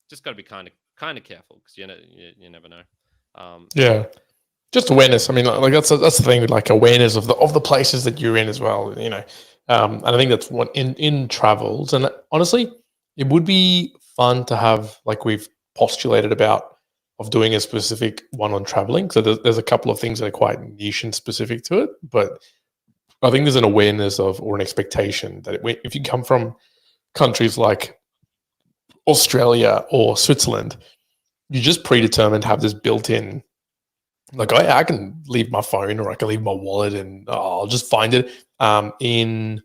just got to be kind of careful, because you never know. Yeah, just awareness. I mean, like that's the thing with like awareness of the places that you're in as well. And I think that's what in travels. And honestly, it would be fun to have, like we've postulated about, of doing a specific one on traveling. So there's a couple of things that are quite niche and specific to it, but I think there's an awareness of, or an expectation that if you come from countries like Australia or Switzerland, you just predetermined to have this built-in, like I can leave my phone or I can leave my wallet and I'll just find it. In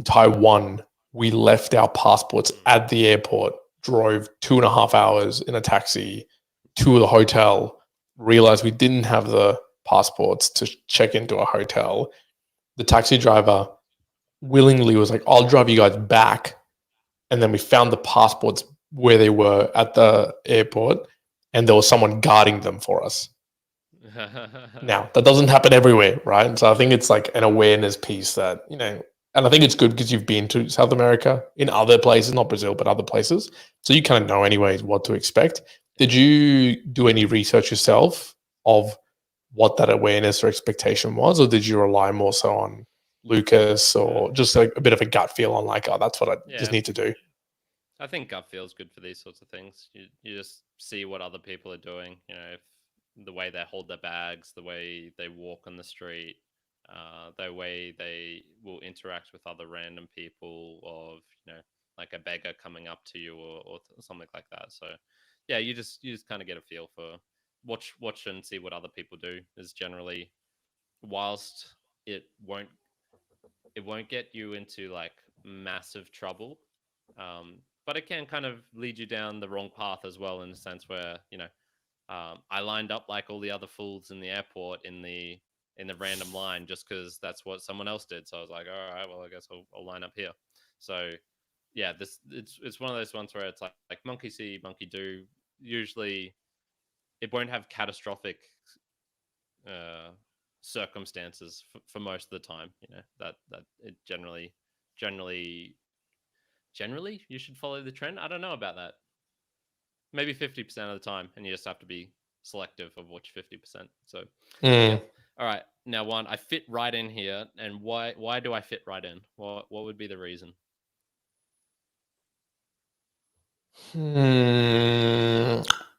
Taiwan, we left our passports at the airport, drove 2.5 hours in a taxi to the hotel, realized we didn't have the passports to check into a hotel. The taxi driver willingly was like, I'll drive you guys back. And then we found the passports where they were at the airport, and there was someone guarding them for us. Now, that doesn't happen everywhere, right? So I think it's like an awareness piece that, and I think it's good because you've been to South America in other places, not Brazil, but other places. So you kind of know anyways what to expect. Did you do any research yourself of what that awareness or expectation was, or did you rely more so on Lucas, or just like a bit of a gut feel on like, oh, that's what I just need to do? I think gut feels good for these sorts of things. You just see what other people are doing. If the way they hold their bags, the way they walk on the street, the way they will interact with other random people, of like a beggar coming up to you, or something like that. So yeah, you just kind of get a feel for watch and see what other people do. Is generally, whilst it won't get you into like massive trouble, but it can kind of lead you down the wrong path as well, in the sense where, I lined up like all the other fools in the airport in the random line just because that's what someone else did. So I was like, all right, well, I guess I'll line up here. So yeah, it's one of those ones where it's like monkey see, monkey do. Usually, it won't have catastrophic circumstances for most of the time. That it generally you should follow the trend. I don't know about that. Maybe 50% of the time, and you just have to be selective of which 50%. So yeah. All right, now Juan, I fit right in here, and why do I fit right in? What would be the reason?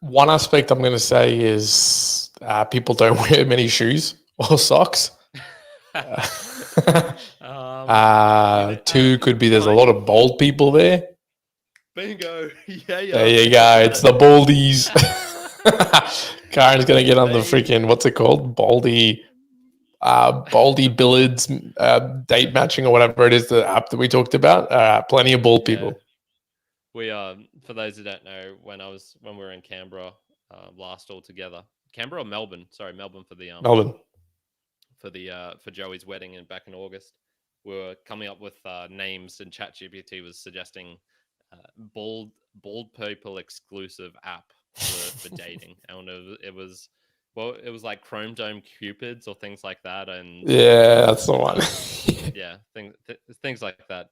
One aspect I'm going to say is people don't wear many shoes or socks. Two could be there's a lot of bald people there. Bingo. Yeah. There you go. It's the baldies. Karen's going to get on the freaking, what's it called? Baldy Billiards date matching or whatever it is, the app that we talked about. Plenty of bald people. We for those who don't know, when we were in Canberra last all together, Canberra or Melbourne? Sorry, Melbourne for the Melbourne for Joey's wedding back in August. We were coming up with names, and ChatGPT was suggesting bald people exclusive app for dating, and it was like Chrome Dome Cupids or things like that, and yeah, that's the one. Yeah, things like that.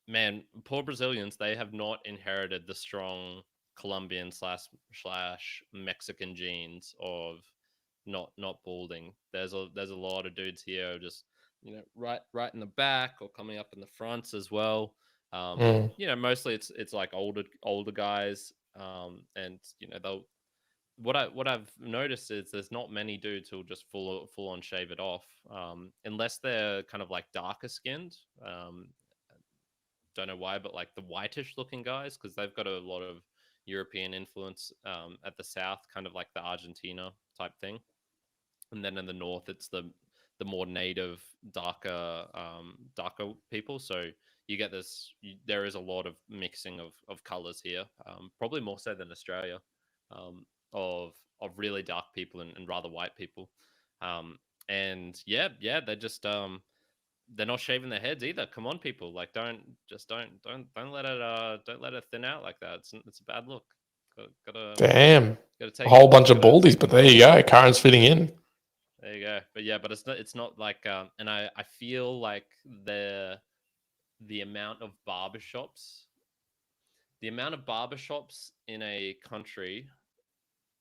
Man, poor Brazilians, they have not inherited the strong Colombian / Mexican genes of not balding. There's a lot of dudes here just right in the back or coming up in the fronts as well. Mostly it's like older guys, and they'll. What I've noticed is there's not many dudes who'll just full on shave it off, unless they're kind of like darker skinned. Don't know why, but like the whitish looking guys, because they've got a lot of European influence at the south, kind of like the Argentina type thing, and then in the north it's the more native darker people. So you get this. There is a lot of mixing of colors here, probably more so than Australia, of really dark people and rather white people, and yeah, they're just they're not shaving their heads either. Come on, people! Like, don't let it thin out like that. It's a bad look. Gotta take a whole bunch of baldies, but there you go. Karen's fitting in. There you go. But yeah, but it's not like and I feel like the amount of barbershops in a country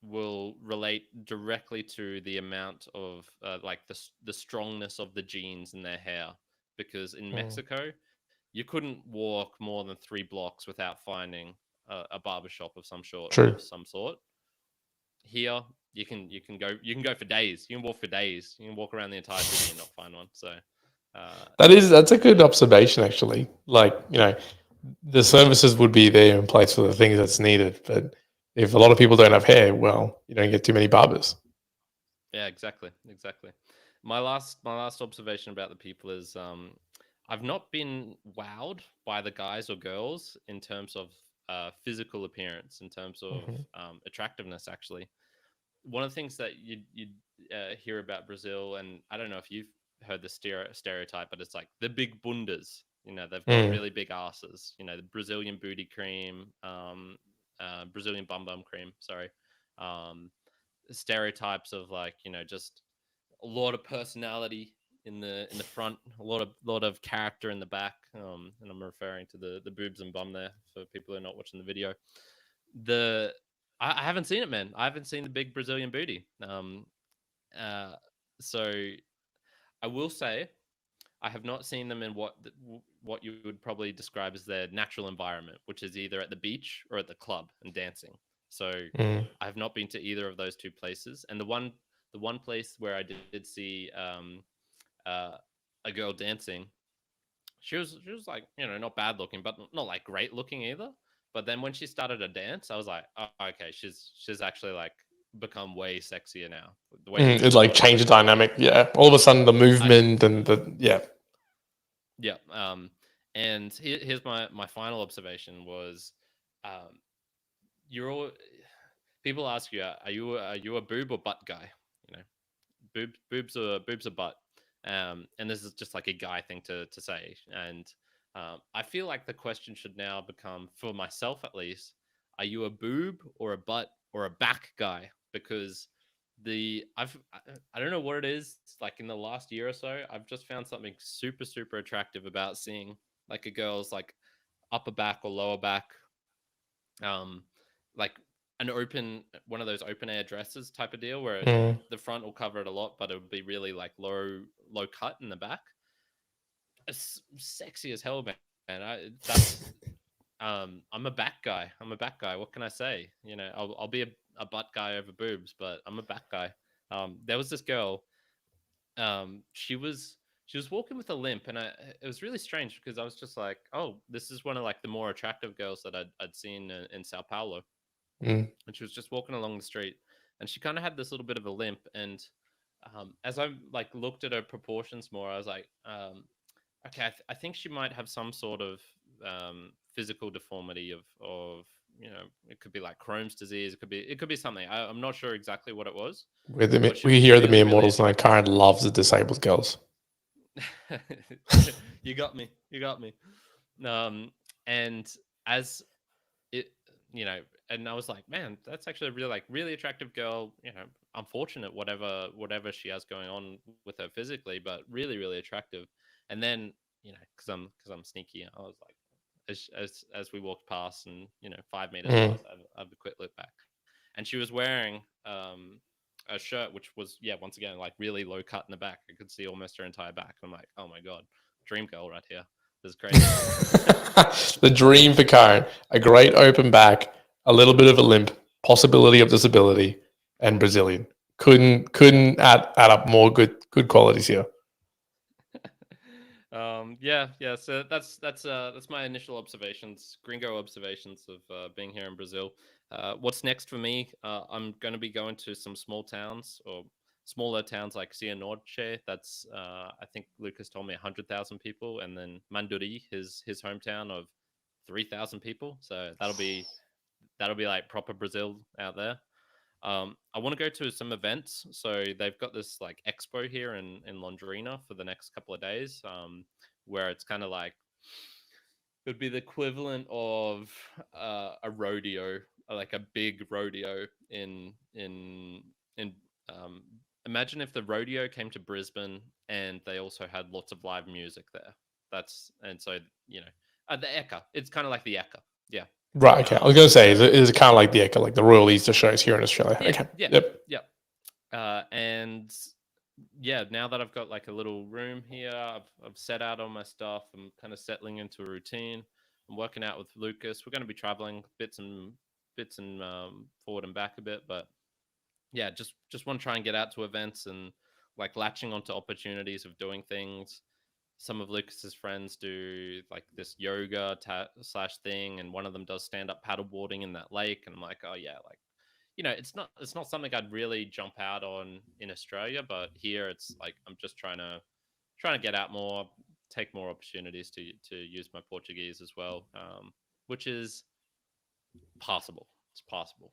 will relate directly to the amount of like the strongness of the genes in their hair, because in Mexico you couldn't walk more than 3 blocks without finding a barbershop of some sort. Here you can go for days. You can walk for days. You can walk around the entire city and not find one. So that's a good observation, actually. Like, the services would be there in place for the things that's needed, but if a lot of people don't have hair, well, you don't get too many barbers. Yeah, exactly. My last observation about the people is I've not been wowed by the guys or girls in terms of physical appearance, in terms of attractiveness. Actually, one of the things that you hear about Brazil, and I don't know if you've heard the stereotype, but it's like the big boondas. They've got really big asses. The Brazilian booty cream. Brazilian bum cream, sorry. Stereotypes of like, just a lot of personality in the front, a lot of character in the back. And I'm referring to the boobs and bum there for people who are not watching the video. I haven't seen it, man. I haven't seen the big Brazilian booty. So I will say I have not seen them in what you would probably describe as their natural environment, which is either at the beach or at the club and dancing. So I have not been to either of those two places. And the one place where I did see a girl dancing, she was like, not bad looking, but not like great looking either. But then when she started to dance, I was like, oh, okay, she's actually like become way sexier now. The way it like changed the dynamic. Yeah, all of a sudden the movement and the. And here's my final observation was, um, you're all people ask you, are you a boob or butt guy? You know, boobs or butt. And this is just like a guy thing to say. And I feel like the question should now become, for myself at least, are you a boob or a butt or a back guy? Because I don't know what it is. Like in the last year or so, I've just found something super super attractive about seeing like a girl's like upper back or lower back, um, like an open one of those open air dresses type of deal where Mm. the front will cover it a lot, but it would be really like low cut in the back. It's sexy as hell, man. That's I'm a back guy. I'm a back guy. What can I say? You know, I'll be a butt guy over boobs, but I'm a back guy. There was this girl. She was walking with a limp, and it was really strange because I was just like, oh, this is one of like the more attractive girls that I'd seen in Sao Paulo. Mm. And she was just walking along the street, and she kind of had this little bit of a limp. And as I like looked at her proportions more, I was like, okay, I think she might have some sort of physical deformity of it could be like Crohn's disease. It could be something. I'm not sure exactly what it was, but she We was hear the really mere really mortals, and attractive. Karen loves the disabled girls. You got me. You got me. Um, and as it, and I was like, man, that's actually a really like really attractive girl. Unfortunate whatever she has going on with her physically, but really really attractive. And then because I'm sneaky, I was like, as we walked past, and 5 meters Mm. past, I have a quick look back, and she was wearing a shirt which was, yeah, once again, like really low cut in the back. I could see almost her entire back. I'm like, oh my god, dream girl right here. This is crazy. The dream for Karen: a great open back, a little bit of a limp, possibility of disability, and Brazilian. Couldn't add up more good qualities here. Yeah. So that's my initial observations, gringo observations of being here in Brazil. What's next for me? I'm going to be going to some small towns or smaller towns like Cianorte. That's I think Lucas told me 100,000 people, and then Manduri, his hometown, of 3,000 people. So that'll be like proper Brazil out there. I want to go to some events. So they've got this like expo here in Londrina for the next couple of days, where it's kind of like it would be the equivalent of a rodeo, like a big rodeo in. Um, Imagine if the rodeo came to Brisbane and they also had lots of live music there. And so the Eka. It's kind of like the Eka. Yeah. Right. Okay. I was going to say, is it kind of like the Royal Easter shows here in Australia? Yeah. Okay. Yeah. Yep. Yeah. And yeah, now that I've got like a little room here, I've set out all my stuff. I'm kind of settling into a routine. I'm working out with Lucas. We're going to be traveling bits and forward and back a bit, but yeah, just want to try and get out to events and like latching onto opportunities of doing things. Some of Lucas's friends do like this yoga slash thing, and one of them does stand up paddleboarding in that lake. And I'm like, oh yeah, like it's not something I'd really jump out on in Australia, but here it's like I'm just trying to get out more, take more opportunities to use my Portuguese as well, which is possible. It's possible.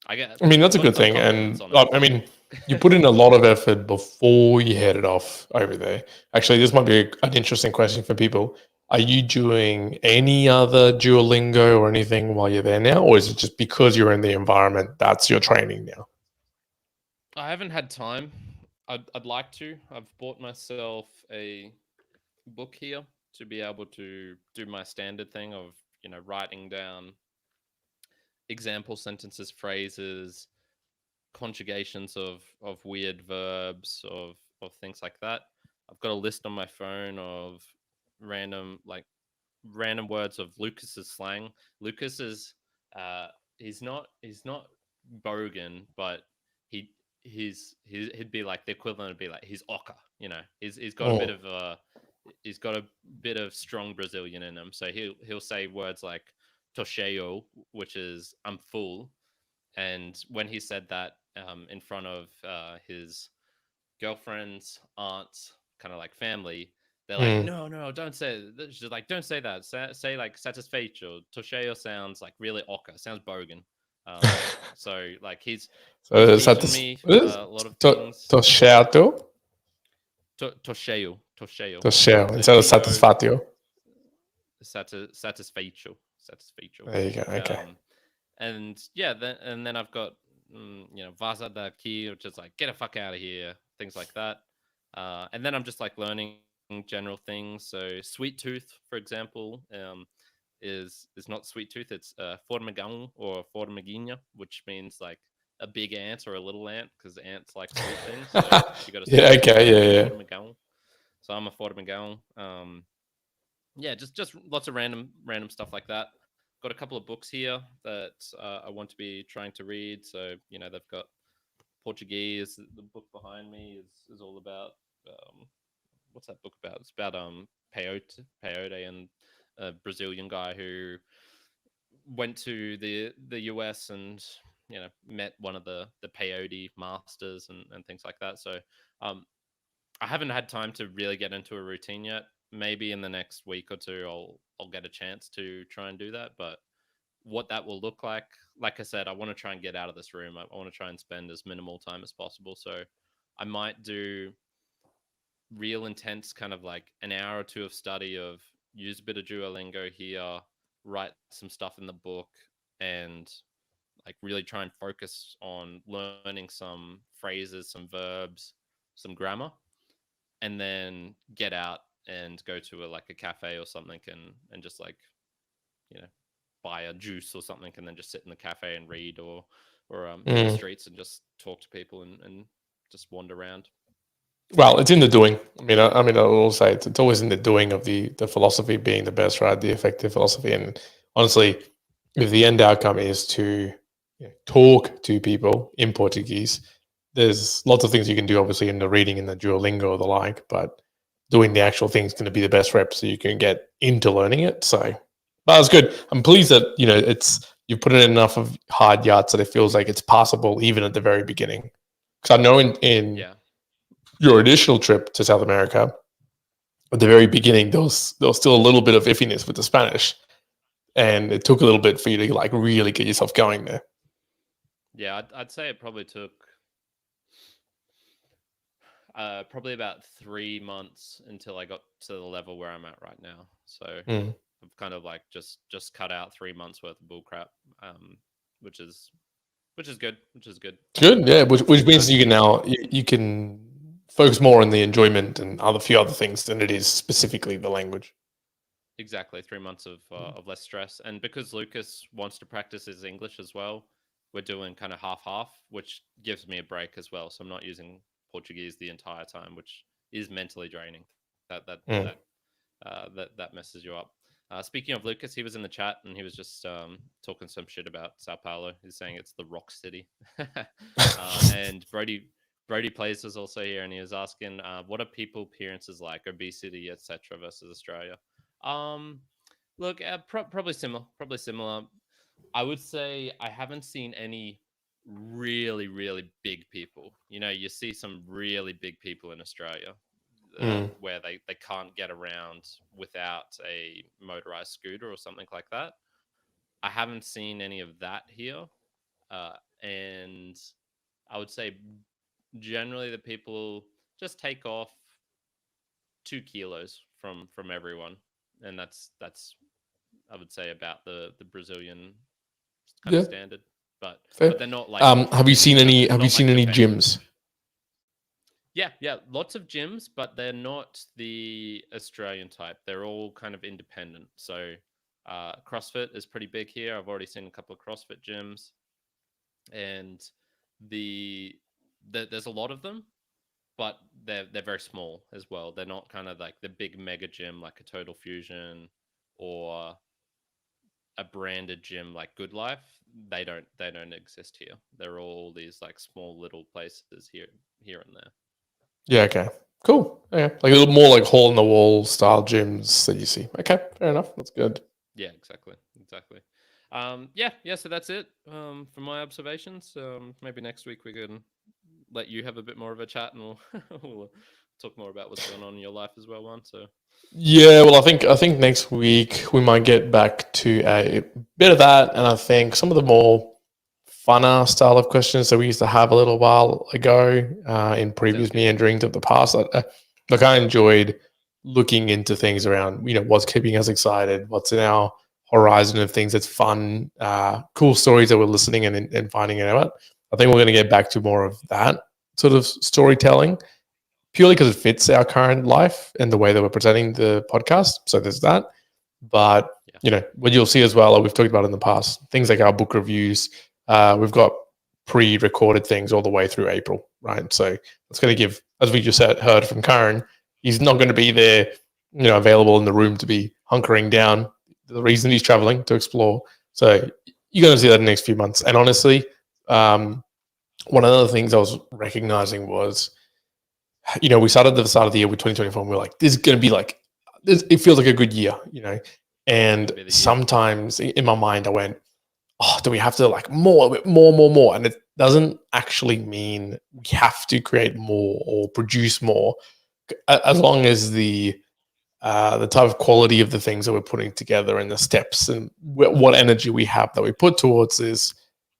I mean, I've that's a got good some thing. confidence And on it. I mean, you put in a lot of effort before you headed off over there. Actually, this might be an interesting question for people. Are you doing any other Duolingo or anything while you're there now? Or is it just because you're in the environment, that's your training now? I haven't had time. I'd like to. I've bought myself a book here to be able to do my standard thing of writing down example sentences, phrases, conjugations of weird verbs, of things like that. I've got a list on my phone of random like random words of Lucas's slang. Lucas is he's not bogan, but he he'd be like the equivalent would be like he's oca. He's got a bit Oh, of strong Brazilian in him. So he'll say words like tosheo, which is I'm full. And when he said that in front of his girlfriend's aunts, kind of like family, They're like, Mm. no, don't say it. She's like, don't say that. Say like satisfecho. Tosheo sounds like really ocker. Sounds bogan. So like he's So teaching me a lot of things. tosciato, Tosheo. tosceo, So instead of T-O satisfatio. satisfecho. There you go. Okay. And yeah, then I've got vaza daqui, which is like get the fuck out of here, things like that. And then I'm just like learning general things. So sweet tooth, for example, is not sweet tooth. It's formigão or formiguinha, which means like a big ant or a little ant, because ants like sweet things. So you got to Yeah. Okay. Yeah. formigão. So I'm a formigão. Yeah, just lots of random stuff like that. Got a couple of books here that I want to be trying to read. So they've got Portuguese. The book behind me is all about what's that book about? It's about peyote and a Brazilian guy who went to the US and met one of the peyote masters and things like that. So I haven't had time to really get into a routine yet. Maybe in the next week or two, I'll get a chance to try and do that. But what that will look like I said, I want to try and get out of this room. I want to try and spend as minimal time as possible. So I might do real intense kind of like an hour or two of study of use a bit of Duolingo here, write some stuff in the book, and like really try and focus on learning some phrases, some verbs, some grammar, and then get out and go to a cafe or something and just like buy a juice or something and then just sit in the cafe and read or in the streets and just talk to people and just wander around. Well, it's in the doing. I will say it's always in the doing of the philosophy being the best, right? The effective philosophy. And honestly, if the end outcome is to talk to people in Portuguese, there's lots of things you can do, obviously, in the reading and the Duolingo or the like, but doing the actual thing is going to be the best rep so you can get into learning it. So, but that's good. I'm pleased that, you've put in enough of hard yards that it feels like it's possible even at the very beginning. Because I know in your initial trip to South America, at the very beginning, there was still a little bit of iffiness with the Spanish, and it took a little bit for you to like really get yourself going there. Yeah, I'd say it probably took probably about 3 months until I got to the level where I'm at right now. So I've kind of like just cut out 3 months worth of bullcrap, which is good. Good, yeah. Which means you can now you can focus more on the enjoyment and few other things than it is specifically the language. Exactly, 3 months of less stress, and because Lucas wants to practice his English as well, we're doing kind of half, which gives me a break as well. So I'm not using Portuguese the entire time, which is mentally draining. That messes you up. Speaking of Lucas, he was in the chat and he was just talking some shit about Sao Paulo. He's saying it's the rock city. And Brody Plays was also here and he was asking, what are people appearances like, obesity, etc. versus Australia? Look, probably similar. I would say I haven't seen any really, really big people. You see some really big people in Australia. Where they can't get around without a motorized scooter or something like that. I haven't seen any of that here. And I would say generally the people just take off 2 kilos from everyone. And that's I would say about the Brazilian kind of standard. But they're not like have you seen any gyms? Yeah, lots of gyms, but they're not the Australian type. They're all kind of independent. So CrossFit is pretty big here. I've already seen a couple of CrossFit gyms, and there's a lot of them, but they're very small as well. They're not kind of like the big mega gym like a Total Fusion or a branded gym like Good Life. They don't exist here. They're all these like small little places here and there. Yeah, okay. Cool. Yeah. Like a little more like hole in the wall style gyms that you see. Okay, fair enough. That's good. Yeah, exactly. Yeah, so that's it from my observations. Maybe next week we can let you have a bit more of a chat and we'll talk more about what's going on in your life as well, Juan. So Yeah, well, I think next week we might get back to a bit of that, and I think some of the more funner style of questions that we used to have a little while ago in previous meanderings of the past. Like I enjoyed looking into things around, what's keeping us excited, what's in our horizon of things that's fun, cool stories that we're listening and finding out. I think we're going to get back to more of that sort of storytelling, purely because it fits our current life and the way that we're presenting the podcast. So there's that. But, what you'll see as well, like we've talked about in the past, things like our book reviews, we've got pre-recorded things all the way through April, right? So it's going to give, as we just heard from Karen, he's not going to be there, available in the room to be hunkering down. The reason he's traveling to explore. So you're going to see that in the next few months. And honestly, one of the things I was recognizing was, we started at the start of the year with 2024 and we're like, this is going to be like, it feels like a good year, and sometimes in my mind I went, do we have to like more? And it doesn't actually mean we have to create more or produce more, as long as the type of quality of the things that we're putting together and the steps and what energy we have that we put towards this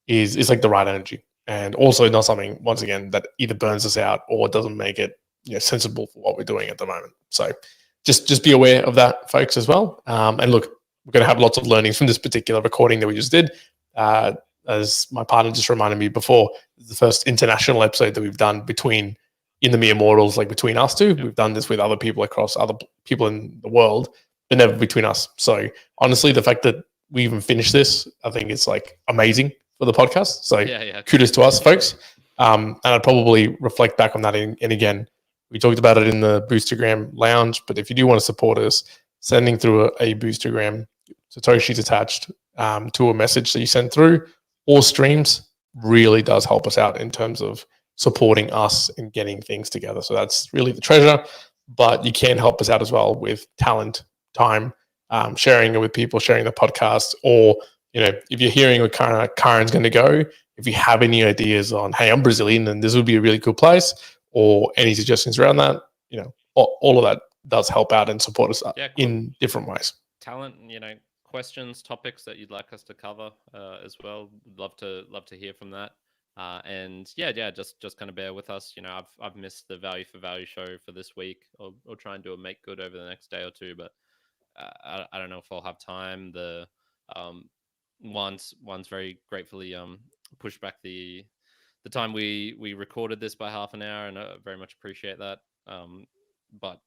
is like the right energy, and also not something, once again, that either burns us out or doesn't make it sensible for what we're doing at the moment. So just be aware of that, folks, as well. And look, we're going to have lots of learnings from this particular recording that we just did. As my partner just reminded me before, the first international episode that we've done between In the Mere Mortals, like between us two. We've done this with other people across other people in the world, but never between us. So honestly, the fact that we even finished this, I think it's like amazing for the podcast. So kudos to us, folks. And I'd probably reflect back on that. And again, we talked about it in the Boostagram Lounge, but if you do want to support us, sending through a Boostagram, Satoshi's attached to a message that you send through, or streams, really does help us out in terms of supporting us and getting things together. So that's really the treasure. But you can help us out as well with talent, time, sharing it with people, sharing the podcast, or if you're hearing where Karen's going to go, if you have any ideas on, hey, I'm Brazilian and this would be a really cool place, or any suggestions around that, all of that does help out and support us in different ways. Talent, questions, topics that you'd like us to cover as well. Love to hear from that. And just kind of bear with us. I've missed the value for value show for this week. I'll try and do a make good over the next day or two, but I don't know if I'll have time. The one's very gratefully pushed back the time we recorded this by half an hour, and I very much appreciate that. But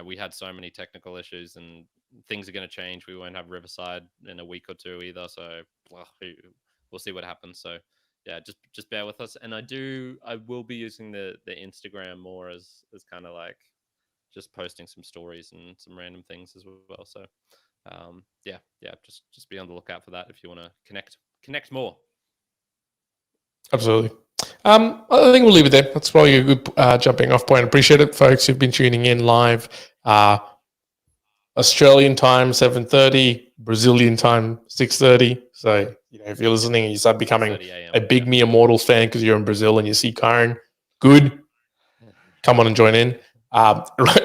we had so many technical issues, and things are going to change. We won't have Riverside in a week or two either, so we'll see what happens. So just bear with us. And I will be using the Instagram more as kind of like just posting some stories and some random things as well. So just be on the lookout for that if you want to connect more. Absolutely. I think we'll leave it there. That's probably a good jumping off point. Appreciate it, folks, who've been tuning in live. Australian time 7:30, Brazilian time 6:30. So if you're listening and you start becoming a big Mere Mortals fan because you're in Brazil and you see Karen, good. Come on and join in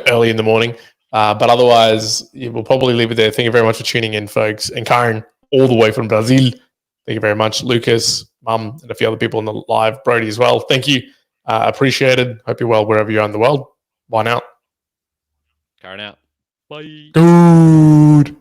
early in the morning. But otherwise, we'll probably leave it there. Thank you very much for tuning in, folks. And Karen, all the way from Brazil. Thank you very much, Lucas, Mum, and a few other people in the live, Brody as well. Thank you. Appreciated. Hope you're well wherever you are in the world. Bye now. Karen out. Bye. Dude.